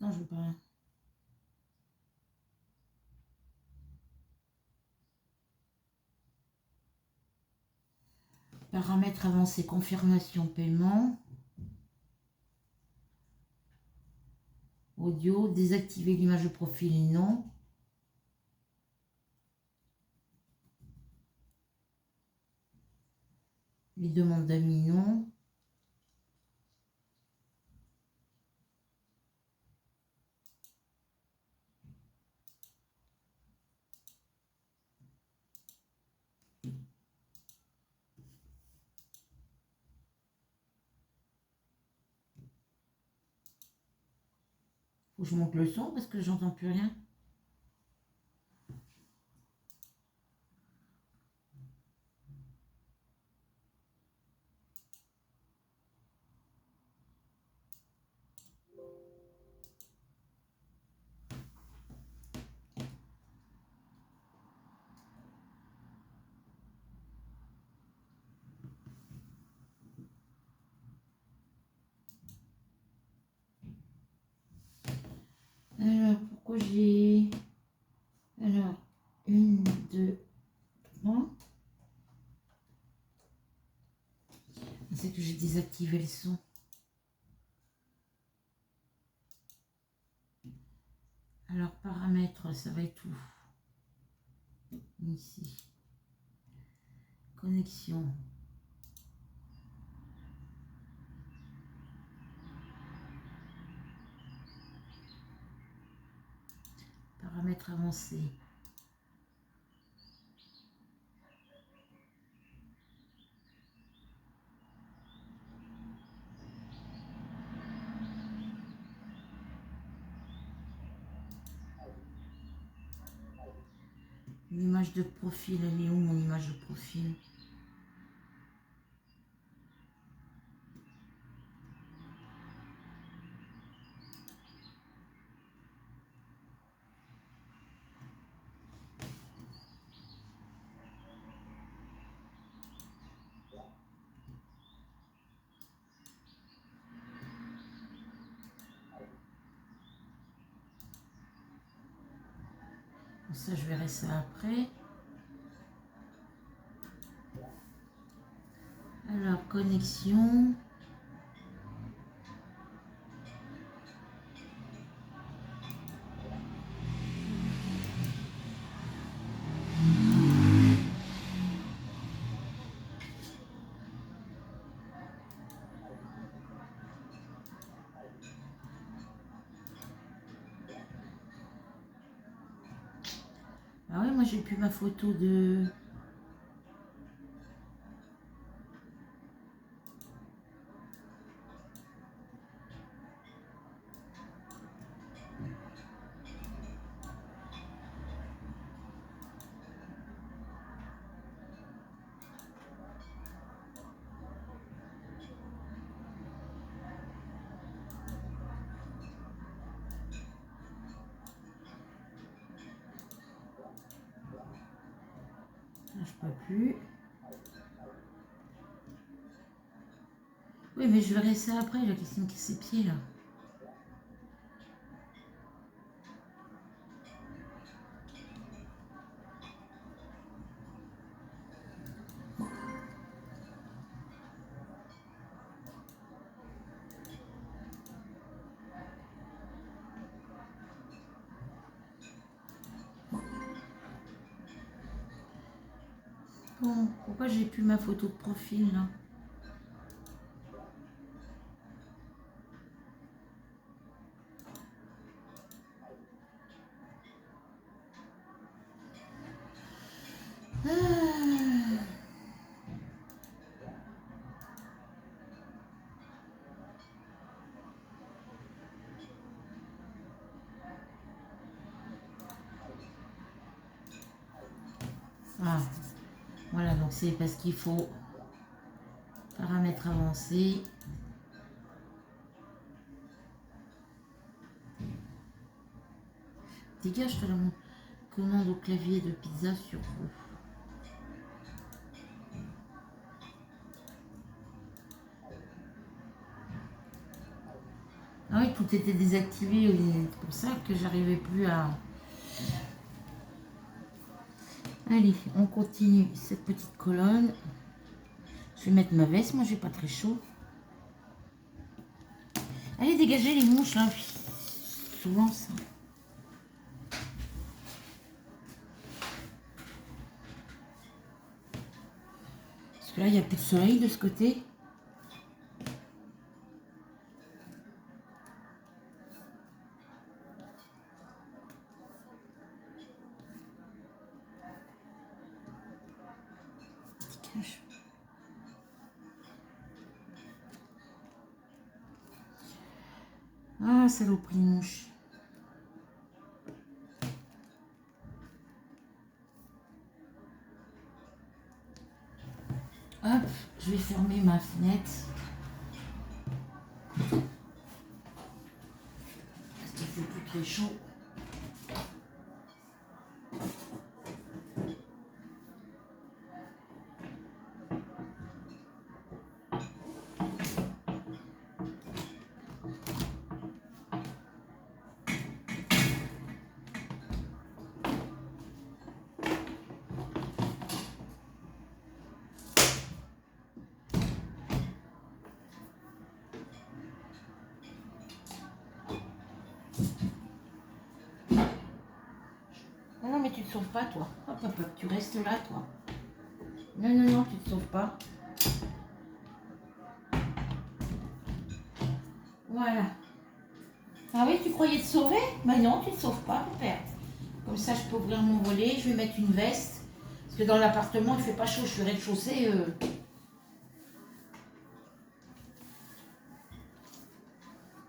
Non, je veux pas. Paramètres avancés, confirmation, paiement. Audio, désactiver l'image de profil, non. Les demandes d'amis, non. Faut que je monte le son parce que j'entends plus rien. Alors, pourquoi j'ai... Alors, 1, 2, 3. C'est que j'ai désactivé le son. Alors, paramètres, ça va être où? Ici. Connexion. Paramètres avancés. L'image de profil, elle est où mon image de profil? Ça, je verrai ça après. Alors, connexion. Ah ouais, moi j'ai plus ma photo de... Ah, je peux plus. Oui, mais je verrai ça après, la question qui ses pieds là. Bon, pourquoi j'ai plus ma photo de profil là? Ah. Ah, voilà, donc c'est parce qu'il faut Paramètres avancés. Dégage de la commande au clavier de pizza sur vous. Ah oui, tout était désactivé, c'est pour ça que j'arrivais plus à... Allez, on continue cette petite colonne. Je vais mettre ma veste, moi j'ai pas très chaud. Allez, dégagez les mouches, hein. Souvent ça. Parce que là, il n'y a plus de soleil de ce côté. Ah, saloperie de mouche. Hop, je vais fermer ma fenêtre. Parce qu'il fait plus très chaud. Non, mais tu te sauves pas, toi. Hop, hop, hop, tu restes là, toi. Non, non, non, tu te sauves pas. Voilà. Ah oui, tu croyais te sauver? Bah non, tu te sauves pas, mon père. Comme ça, je peux ouvrir mon volet, je vais mettre une veste. Parce que dans l'appartement, il fait pas chaud, je suis rez-de-chaussée.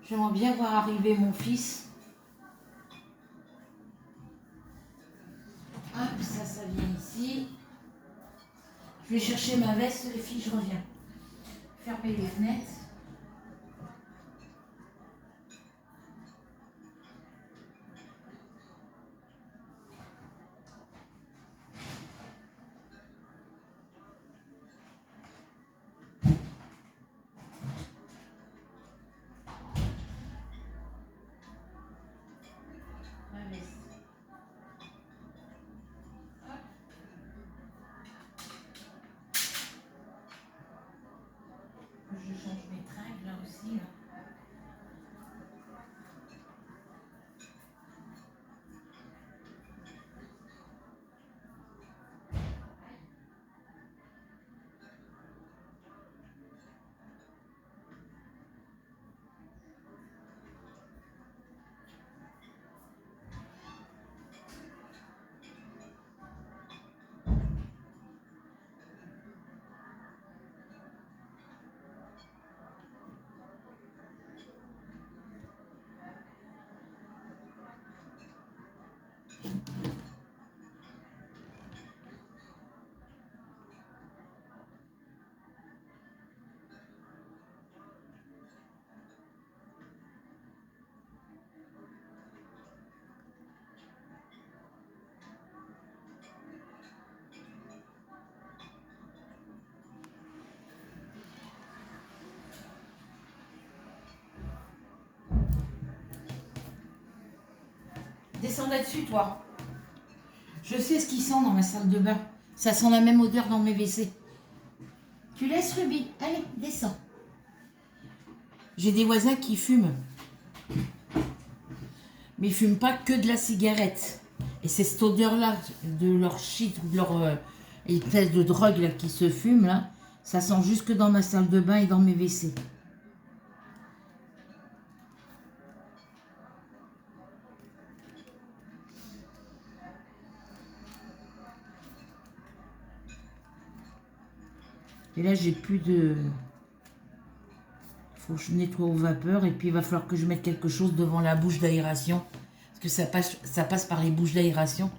J'aimerais bien voir arriver mon fils. Hop, ça vient ici. Je vais chercher ma veste, les filles, je reviens. Fermez les fenêtres. Ma veste. Hop. Je change mes tringles là aussi. Là. Descends là-dessus, toi. Je sais ce qui sent dans ma salle de bain. Ça sent la même odeur dans mes WC. Tu laisses Ruby. Allez, descends. J'ai des voisins qui fument. Mais ils fument pas que de la cigarette. Et c'est cette odeur-là de leur shit ou de leur espèce de drogue là, qui se fume, là, ça sent jusque dans ma salle de bain et dans mes WC. Et là, j'ai plus de... Il faut que je nettoie aux vapeurs et puis il va falloir que je mette quelque chose devant la bouche d'aération. Parce que ça passe par les bouches d'aération.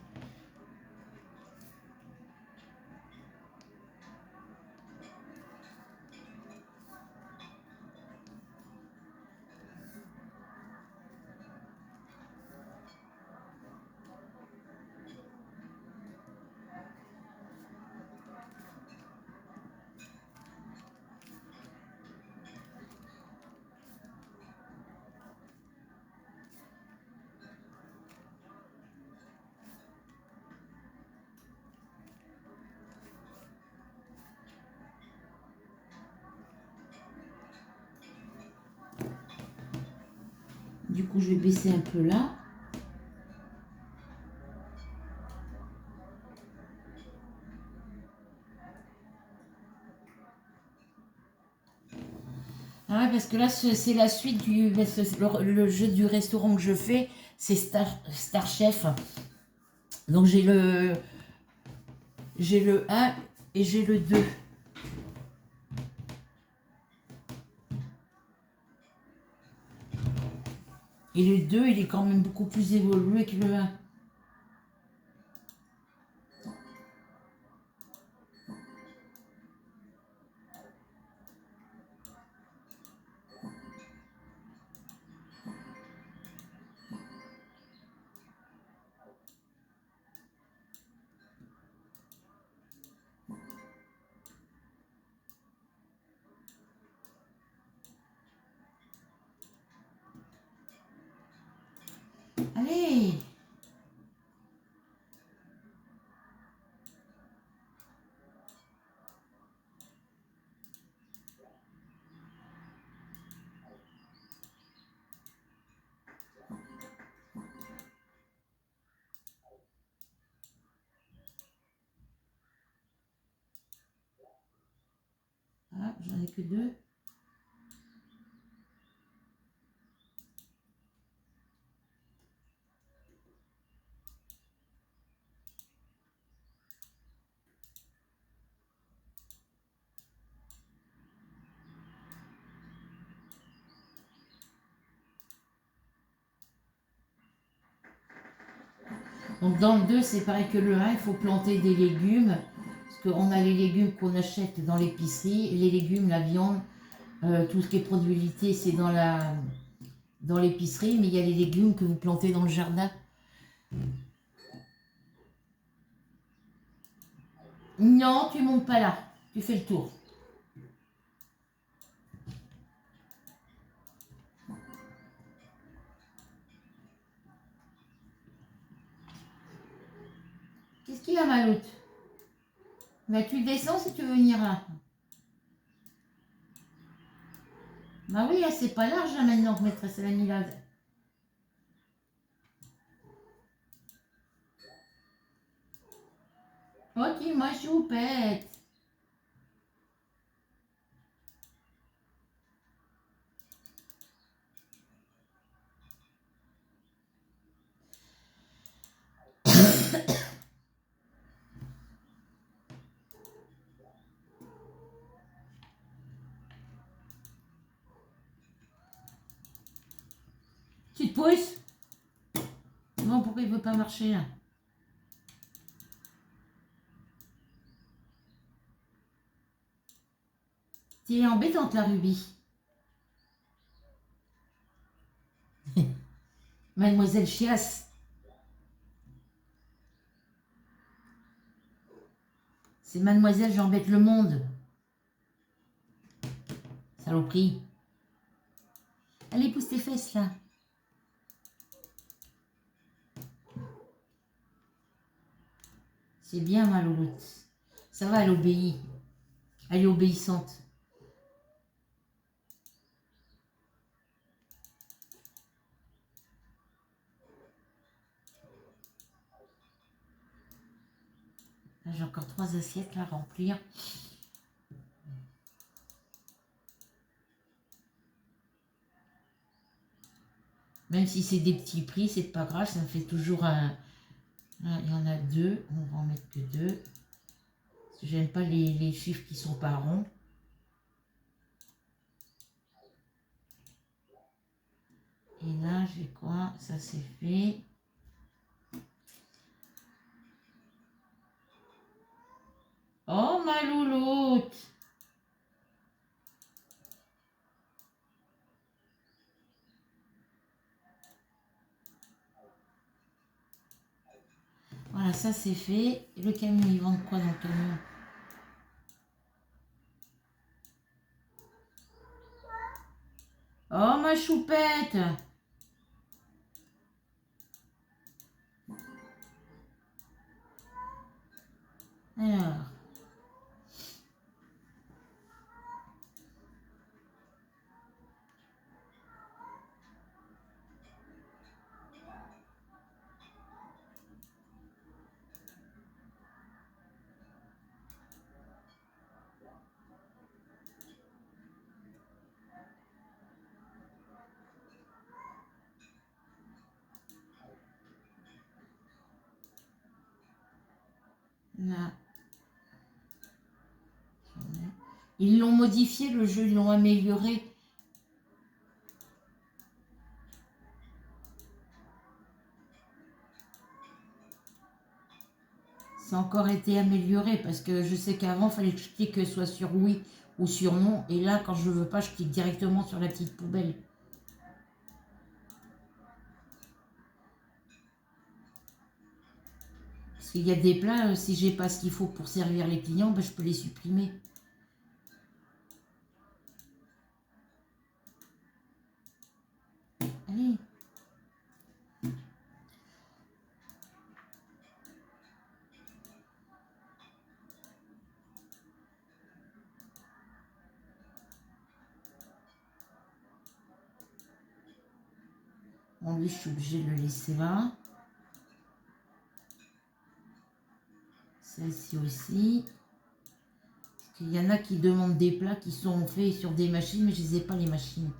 Du coup, je vais baisser un peu là. Ah ouais, parce que là, c'est la suite du... parce que le jeu du restaurant que je fais, c'est Star Chef. Donc j'ai le 1 et j'ai le 2. Et le 2, il est quand même beaucoup plus évolué que le 1. Allez! Ah, j'en ai que 2. Donc dans le 2, c'est pareil que le 1, il faut planter des légumes. Parce qu'on a les légumes qu'on achète dans l'épicerie. Les légumes, la viande, tout ce qui est produit laitier, c'est dans l'épicerie. Mais il y a les légumes que vous plantez dans le jardin. Non, tu montes pas là. Tu fais le tour. Qu'est-ce qu'il y a, Maloute? Bah, tu descends si tu veux venir là. Bah oui, là, c'est pas large là, maintenant, maîtresse Lamilade. Ok, ma choupette. Tu te pousses? Non, pourquoi il veut pas marcher là? Tu es embêtante la Ruby. Mademoiselle Chiasse. C'est Mademoiselle, j'embête le monde. Saloperie. Allez, pousse tes fesses là. C'est bien, ma louloute. Ça va, elle obéit. Elle est obéissante. Là, j'ai encore 3 assiettes là à remplir. Même si c'est des petits prix, c'est pas grave, ça me fait toujours un... Là, il y en a 2, on va en mettre que 2. Parce que j'aime pas les chiffres qui sont pas ronds. Et là, j'ai quoi? Ça, c'est fait. Oh, ma louloute! Voilà, ça, c'est fait. Et le camion, ils vendent quoi dans le camion? Oh, ma choupette! Alors... Là. Ils l'ont modifié, le jeu, ils l'ont amélioré. Ça a encore été amélioré parce que je sais qu'avant, il fallait que je clique soit sur oui ou sur non. Et là, quand je veux pas, je clique directement sur la petite poubelle. Parce qu'il y a des plats, si j'ai pas ce qu'il faut pour servir les clients, ben, je peux les supprimer. Allez. Bon, lui, je suis obligée de le laisser là. Celle-ci aussi. Parce qu'il y en a qui demandent des plats qui sont faits sur des machines, mais je les ai pas, les machines.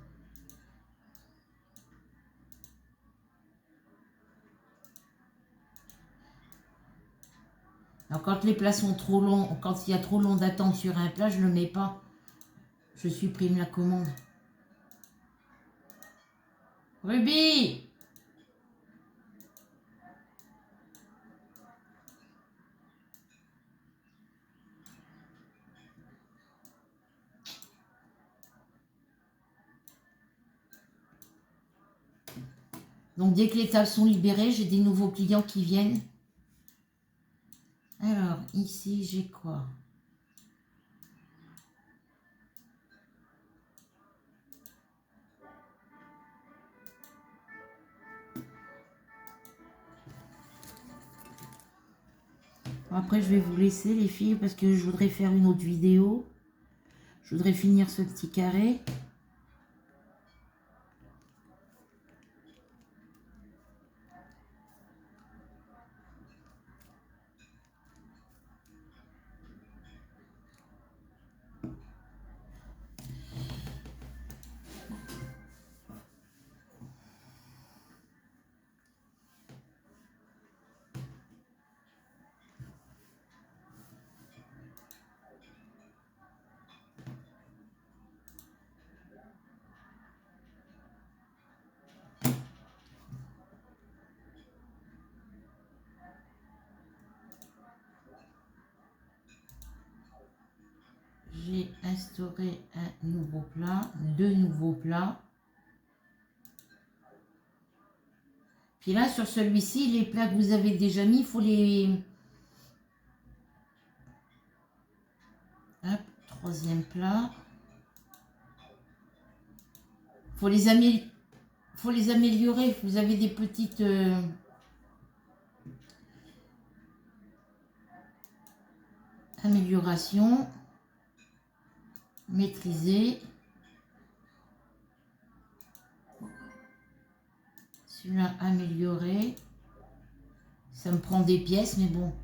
Alors, quand les plats sont trop longs, quand il y a trop long d'attente sur un plat, je ne le mets pas. Je supprime la commande. Ruby! Donc, dès que les tables sont libérées, j'ai des nouveaux clients qui viennent. Alors, ici, j'ai quoi? Après, je vais vous laisser, les filles, parce que je voudrais faire une autre vidéo. Je voudrais finir ce petit carré. J'ai instauré un nouveau plat, deux nouveaux plats. Puis là, sur celui-ci, les plats que vous avez déjà mis, il faut les... Hop, troisième plat. Faut les améliorer. Vous avez des petites... améliorations. Maîtriser. Celui-là, amélioré. Ça me prend des pièces, mais bon.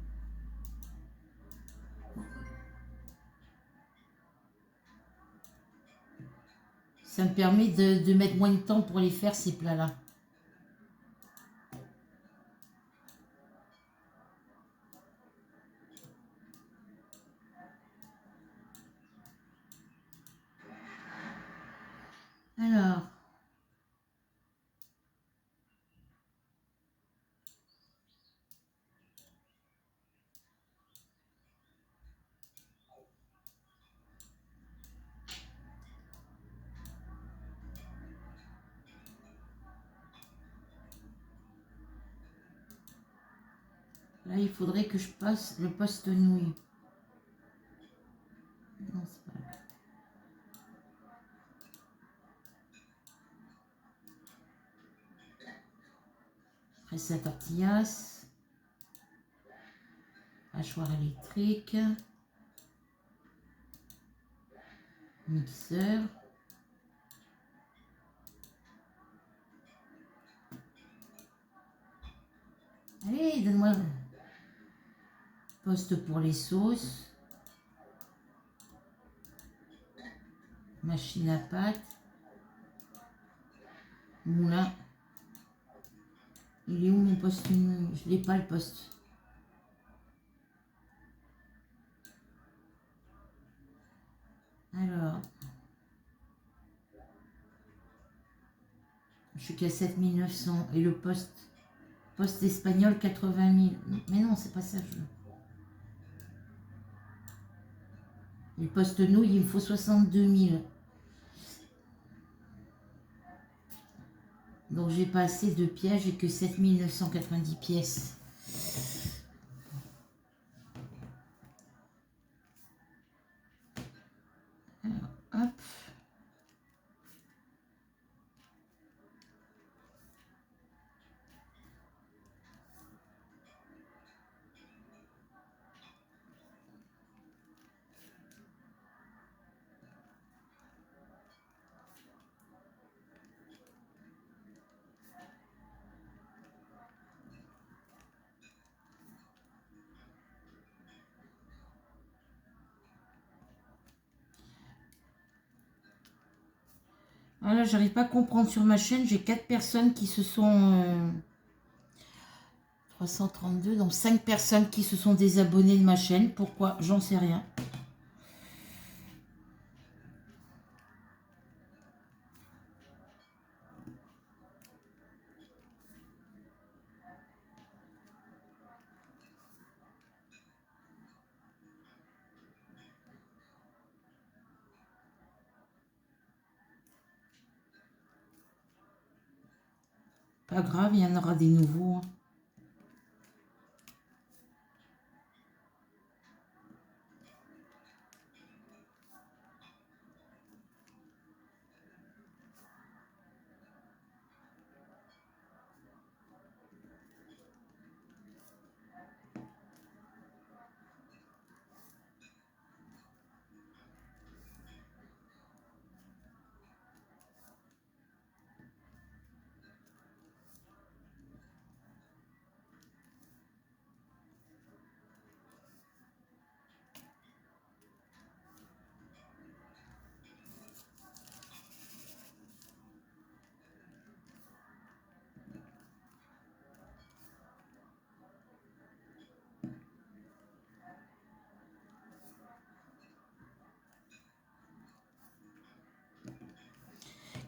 Ça me permet de mettre moins de temps pour les faire, ces plats-là. Alors... Là, il faudrait que je passe le poste nouille. Non, c'est pas là. Presse à tortillas. Hachoir électrique. Mixeur. Allez, donne-moi poste pour les sauces. Machine à pâte. Moulin. Il est où mon poste? Je l'ai pas, le poste. Alors, je suis qu'à 7900 et le poste espagnol 80 000. Mais non, c'est pas ça. Le poste nouille, il me faut 62 000. Donc j'ai pas assez de pièces, j'ai que 7990 pièces. Alors, hop. Voilà, j'arrive pas à comprendre sur ma chaîne, j'ai 4 personnes qui se sont... 332, donc 5 personnes qui se sont désabonnées de ma chaîne. Pourquoi? J'en sais rien. Pas grave, il y en aura des nouveaux. Hein.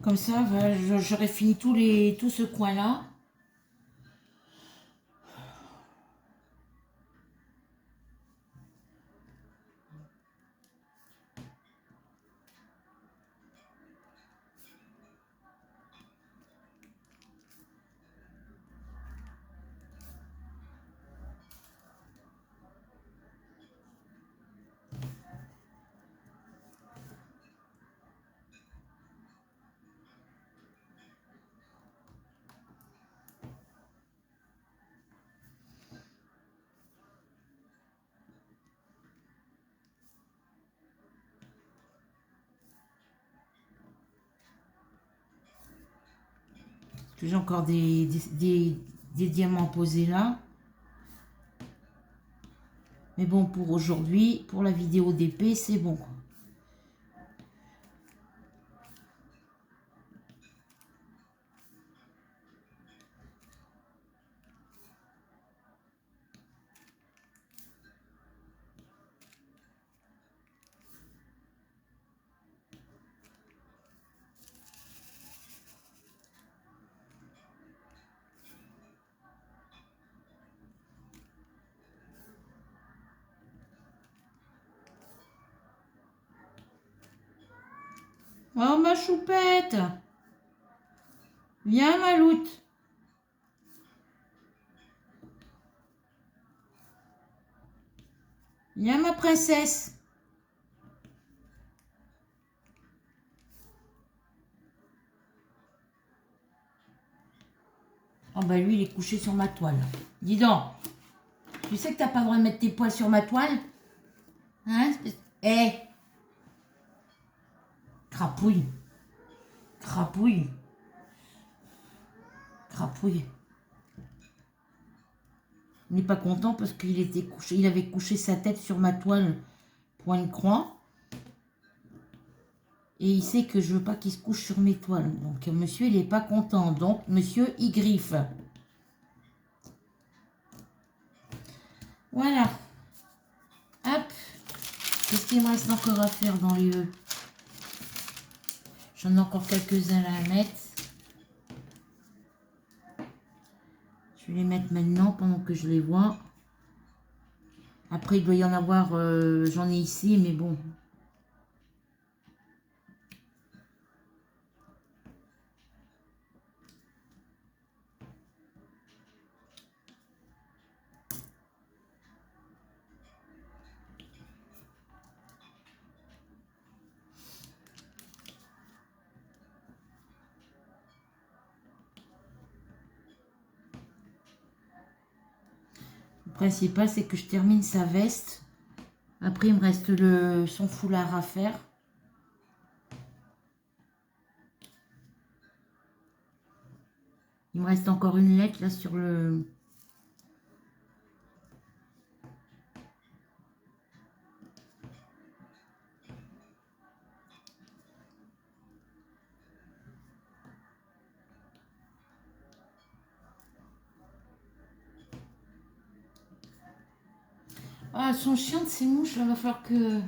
Comme ça, j'aurais fini tout ce coin-là. J'ai encore des diamants posés là. Mais bon, pour aujourd'hui, pour la vidéo d'épée, c'est bon. Oh, ma choupette! Viens, ma loutte! Viens, ma princesse! Oh, bah lui, il est couché sur ma toile. Dis donc! Tu sais que t'as pas le droit de mettre tes poils sur ma toile? Hein? Eh! Crapouille! Crapouille! Crapouille! Il n'est pas content parce qu'il était couché, il avait couché sa tête sur ma toile point de croix. Et il sait que je veux pas qu'il se couche sur mes toiles. Donc monsieur, il n'est pas content. Donc monsieur, il griffe. Voilà. Hop. Qu'est-ce qu'il me reste encore à faire dans les œufs? J'en ai encore quelques-uns là à mettre. Je vais les mettre maintenant pendant que je les vois. Après, il doit y en avoir, j'en ai ici, mais bon. Le principal, c'est que je termine sa veste. Après, il me reste son foulard à faire. Il me reste encore une lettre là sur le... Ah, son chien de ces mouches, là, va falloir que...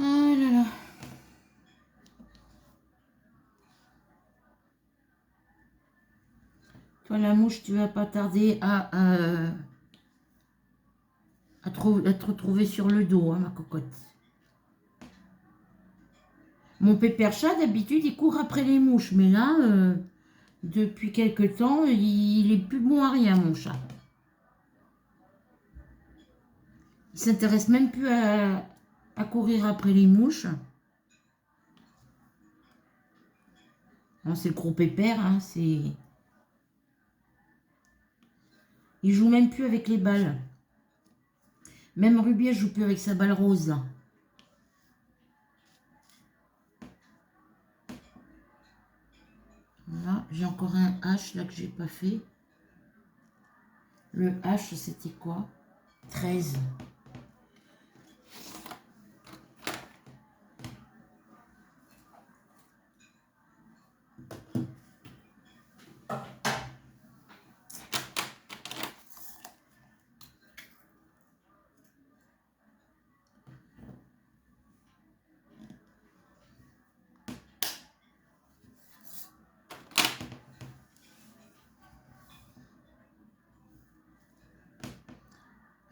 Ah là là. Toi, la mouche, tu vas pas tarder à te retrouver sur le dos, hein, ma cocotte. Mon pépère chat, d'habitude, il court après les mouches. Mais là, depuis quelque temps, il est plus bon à rien, mon chat. Il s'intéresse même plus à courir après les mouches. Bon, c'est le gros pépère, hein, c'est... Il joue même plus avec les balles. Même Ruby, elle joue plus avec sa balle rose, là. Voilà, j'ai encore un H, là, que j'ai pas fait. Le H, c'était quoi? 13.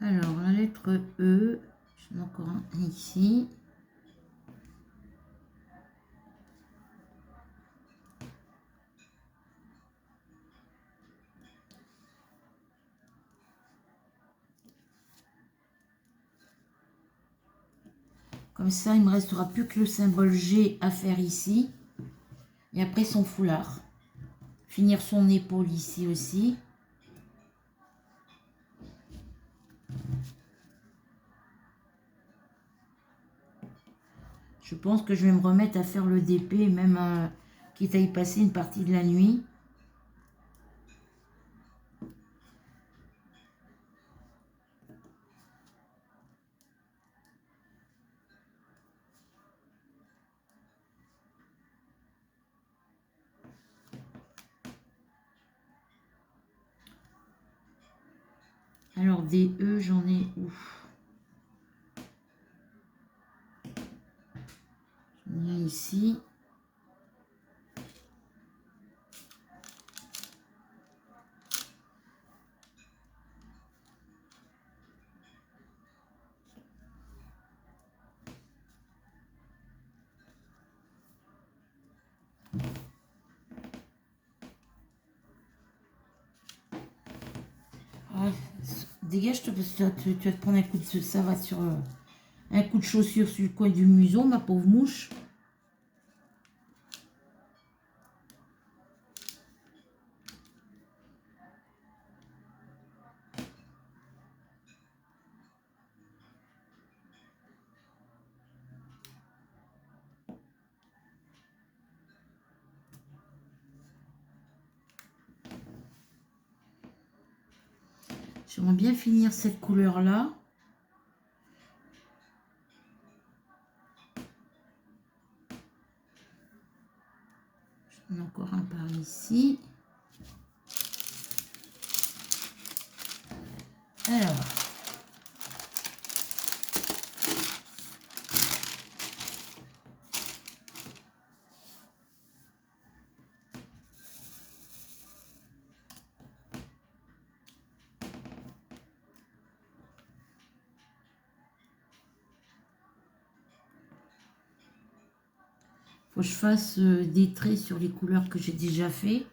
Alors, la lettre E, j'en ai encore un ici. Comme ça, il me restera plus que le symbole G à faire ici. Et après son foulard. Finir son épaule ici aussi. Je pense que je vais me remettre à faire le DP, même quitte à y passer une partie de la nuit. Alors, des E, j'en ai où? J'en ai ici. Ah, dégage-toi parce que tu vas te prendre un coup de savate sur un coup de chaussure sur le coin du museau, ma pauvre mouche. J'aimerais bien finir cette couleur-là. J'en ai encore un par ici. Alors. Faut que je fasse des traits sur les couleurs que j'ai déjà fait.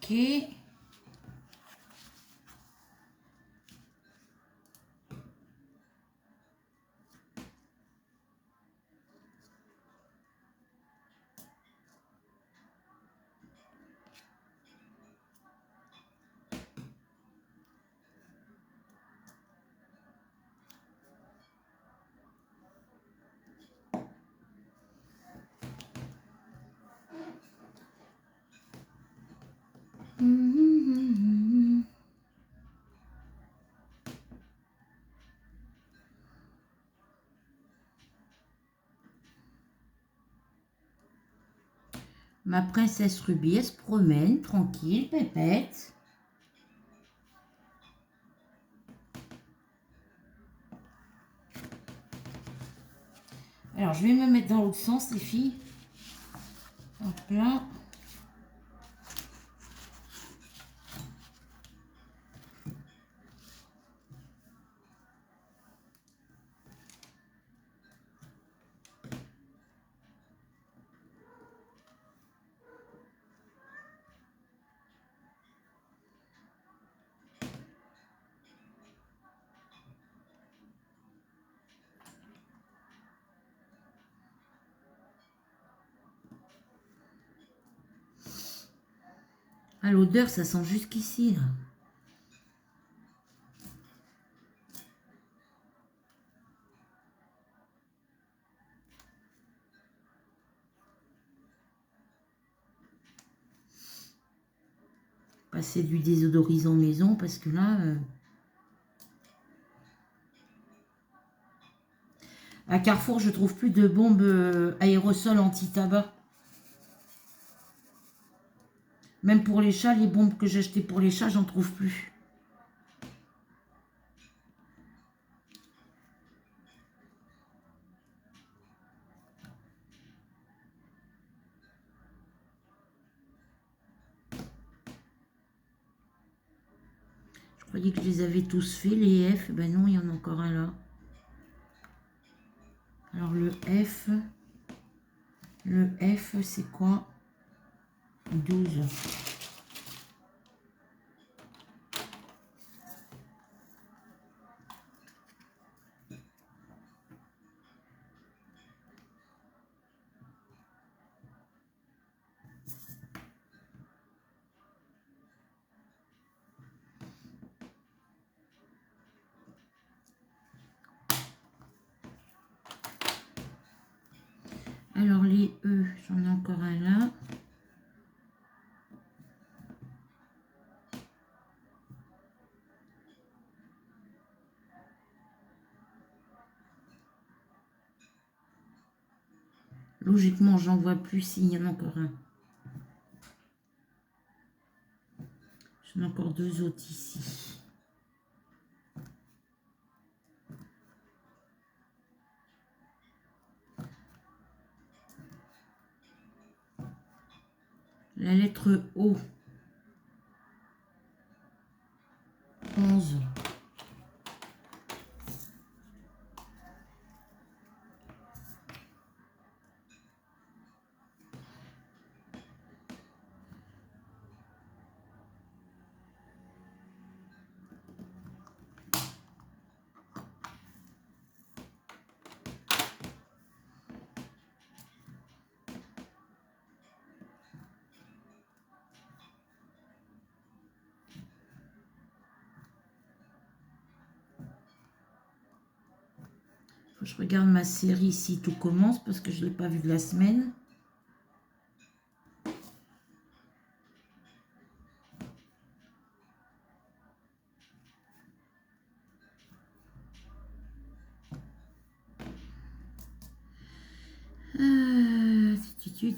Ok. Ma princesse Ruby, elle se promène, tranquille, pépette. Alors, je vais me mettre dans l'autre sens, les filles. Hop là. Ah, l'odeur, ça sent jusqu'ici, là. Passer du désodorisant maison, parce que là... à Carrefour, je trouve plus de bombes aérosols anti-tabac. Même pour les chats, les bombes que j'ai achetées pour les chats, j'en trouve plus. Je croyais que je les avais tous faits, les F. Ben non, il y en a encore un là. Alors le F, c'est quoi? 12. Alors les E, j'en ai encore un là. Logiquement, j'en vois plus s'il y en a encore un. J'en ai encore deux autres ici. La lettre O. 11. Je regarde ma série si tout commence parce que je ne l'ai pas vu de la semaine.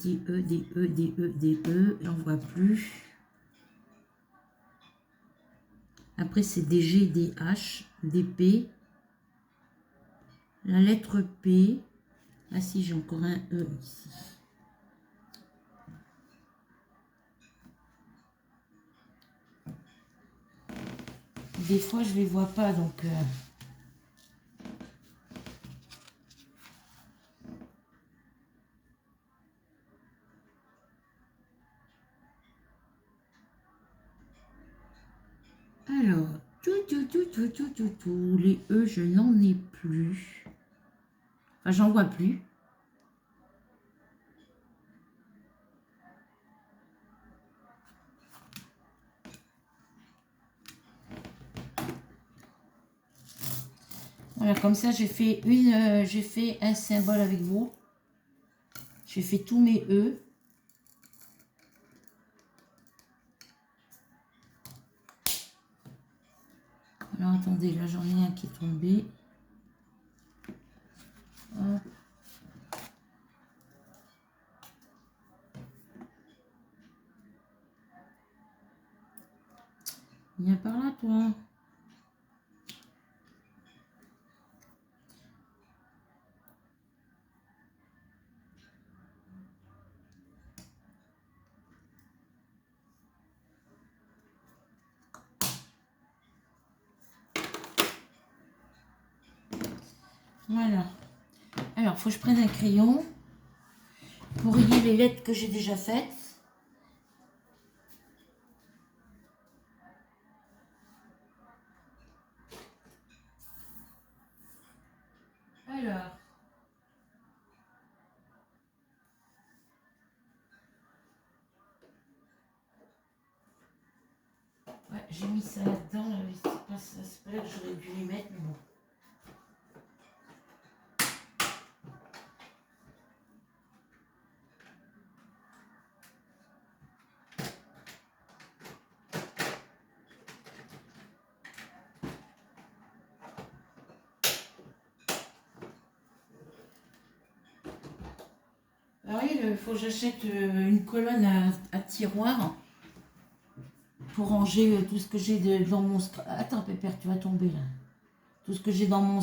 Des E, des E, des E, des E, j'en vois plus. Après c'est des G, des H, des P. La lettre P. Ah si, j'ai encore un E ici. Des fois, je les vois pas, donc... Alors, les E, je n'en ai plus. Enfin, j'en vois plus. Voilà, comme ça, j'ai fait un symbole avec vous. J'ai fait tous mes E. Alors, attendez, là, j'en ai un qui est tombé. Hop. Viens par là, toi. Voilà. Alors, il faut que je prenne un crayon pour rayer les lettres que j'ai déjà faites. Alors. Ouais, j'ai mis ça là-dedans. C'est pas là que j'aurais dû les mettre, mais bon. Alors oui, il faut que j'achète une colonne à tiroir pour ranger tout ce que j'ai dans mon scrap. Attends, Pépère, tu vas tomber là. Tout ce que j'ai dans mon...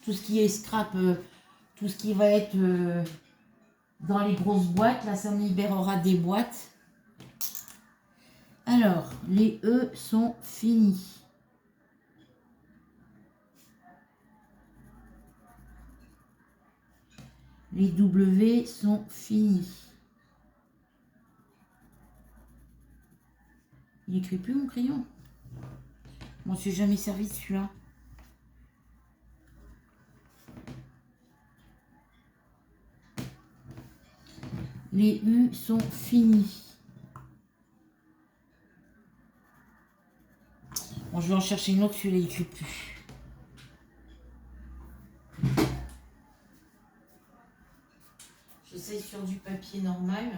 Tout ce qui est scrap, tout ce qui va être dans les grosses boîtes. Là, ça me libérera des boîtes. Alors, les E sont finis. Les W sont finis. Il n'écrit plus mon crayon. Moi, je n'ai jamais servi de celui-là. Les U sont finis. Bon, je vais en chercher une autre, celui-là, il n'écrit plus. J'essaye sur du papier normal.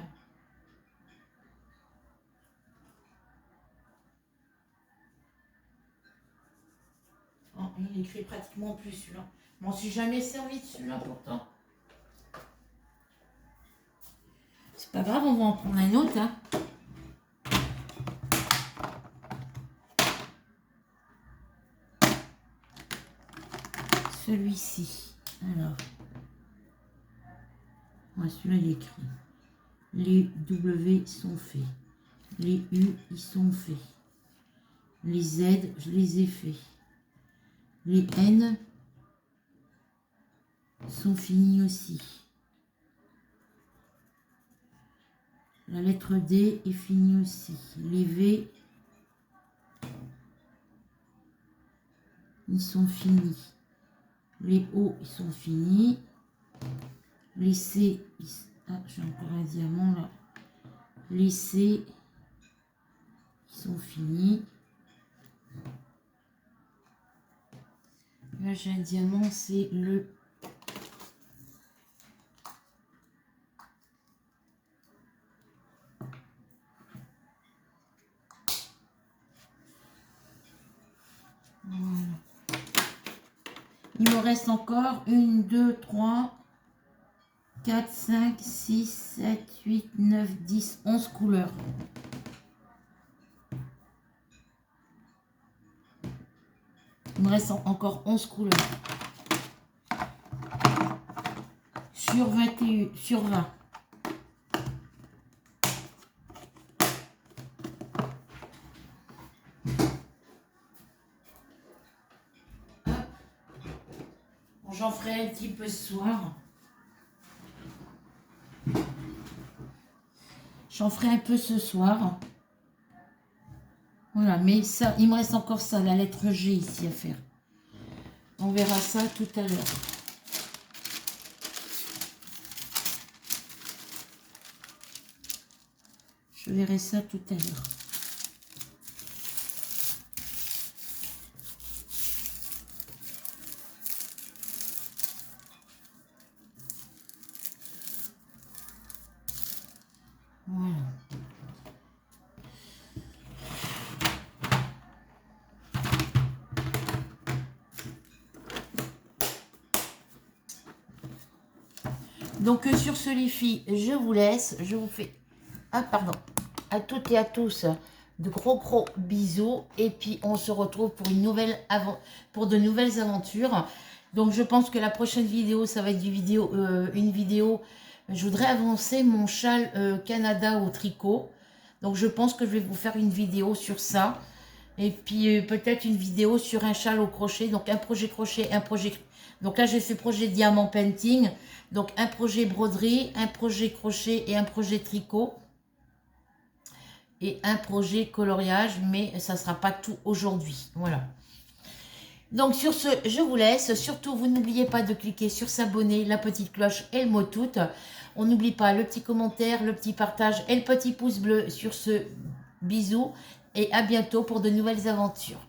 Oh, il écrit pratiquement plus celui-là. Je m'en suis jamais servi de celui-là pourtant. C'est pas grave, on va en prendre un autre. Hein. Celui-ci. Alors. Ouais, celui-là, il est écrit. Les W sont faits. Les U, ils sont faits. Les Z, je les ai faits. Les N sont finis aussi. La lettre D est finie aussi. Les V, ils sont finis. Les O, ils sont finis. Les C, ah, j'ai encore un diamant là. Les C, ils sont finis. Là, j'ai un diamant, c'est le... Voilà. Il me reste encore 1, 2, 3, 4, 5, 6, 7, 8, 9, 10, 11 couleurs. Il me reste encore 11 couleurs. Sur 21, sur 20. Bon, j'en ferai un petit peu ce soir. J'en ferai un peu ce soir. Voilà, mais ça, il me reste encore ça, la lettre G ici à faire. On verra ça tout à l'heure. Je verrai ça tout à l'heure. Voilà. Donc sur ce les filles, je vous laisse. Je vous fais à toutes et à tous de gros bisous. Et puis on se retrouve pour pour de nouvelles aventures. Donc je pense que la prochaine vidéo, ça va être une vidéo. Je voudrais avancer mon châle Canada au tricot. Donc je pense que je vais vous faire une vidéo sur ça. Et puis peut-être une vidéo sur un châle au crochet. Donc un projet crochet, un projet... Donc là j'ai fait projet diamant painting. Donc un projet broderie, un projet crochet et un projet tricot. Et un projet coloriage, mais ça ne sera pas tout aujourd'hui. Voilà. Donc sur ce, je vous laisse. Surtout, vous n'oubliez pas de cliquer sur s'abonner, la petite cloche et le mot tout. On n'oublie pas le petit commentaire, le petit partage et le petit pouce bleu. Sur ce, bisous et à bientôt pour de nouvelles aventures.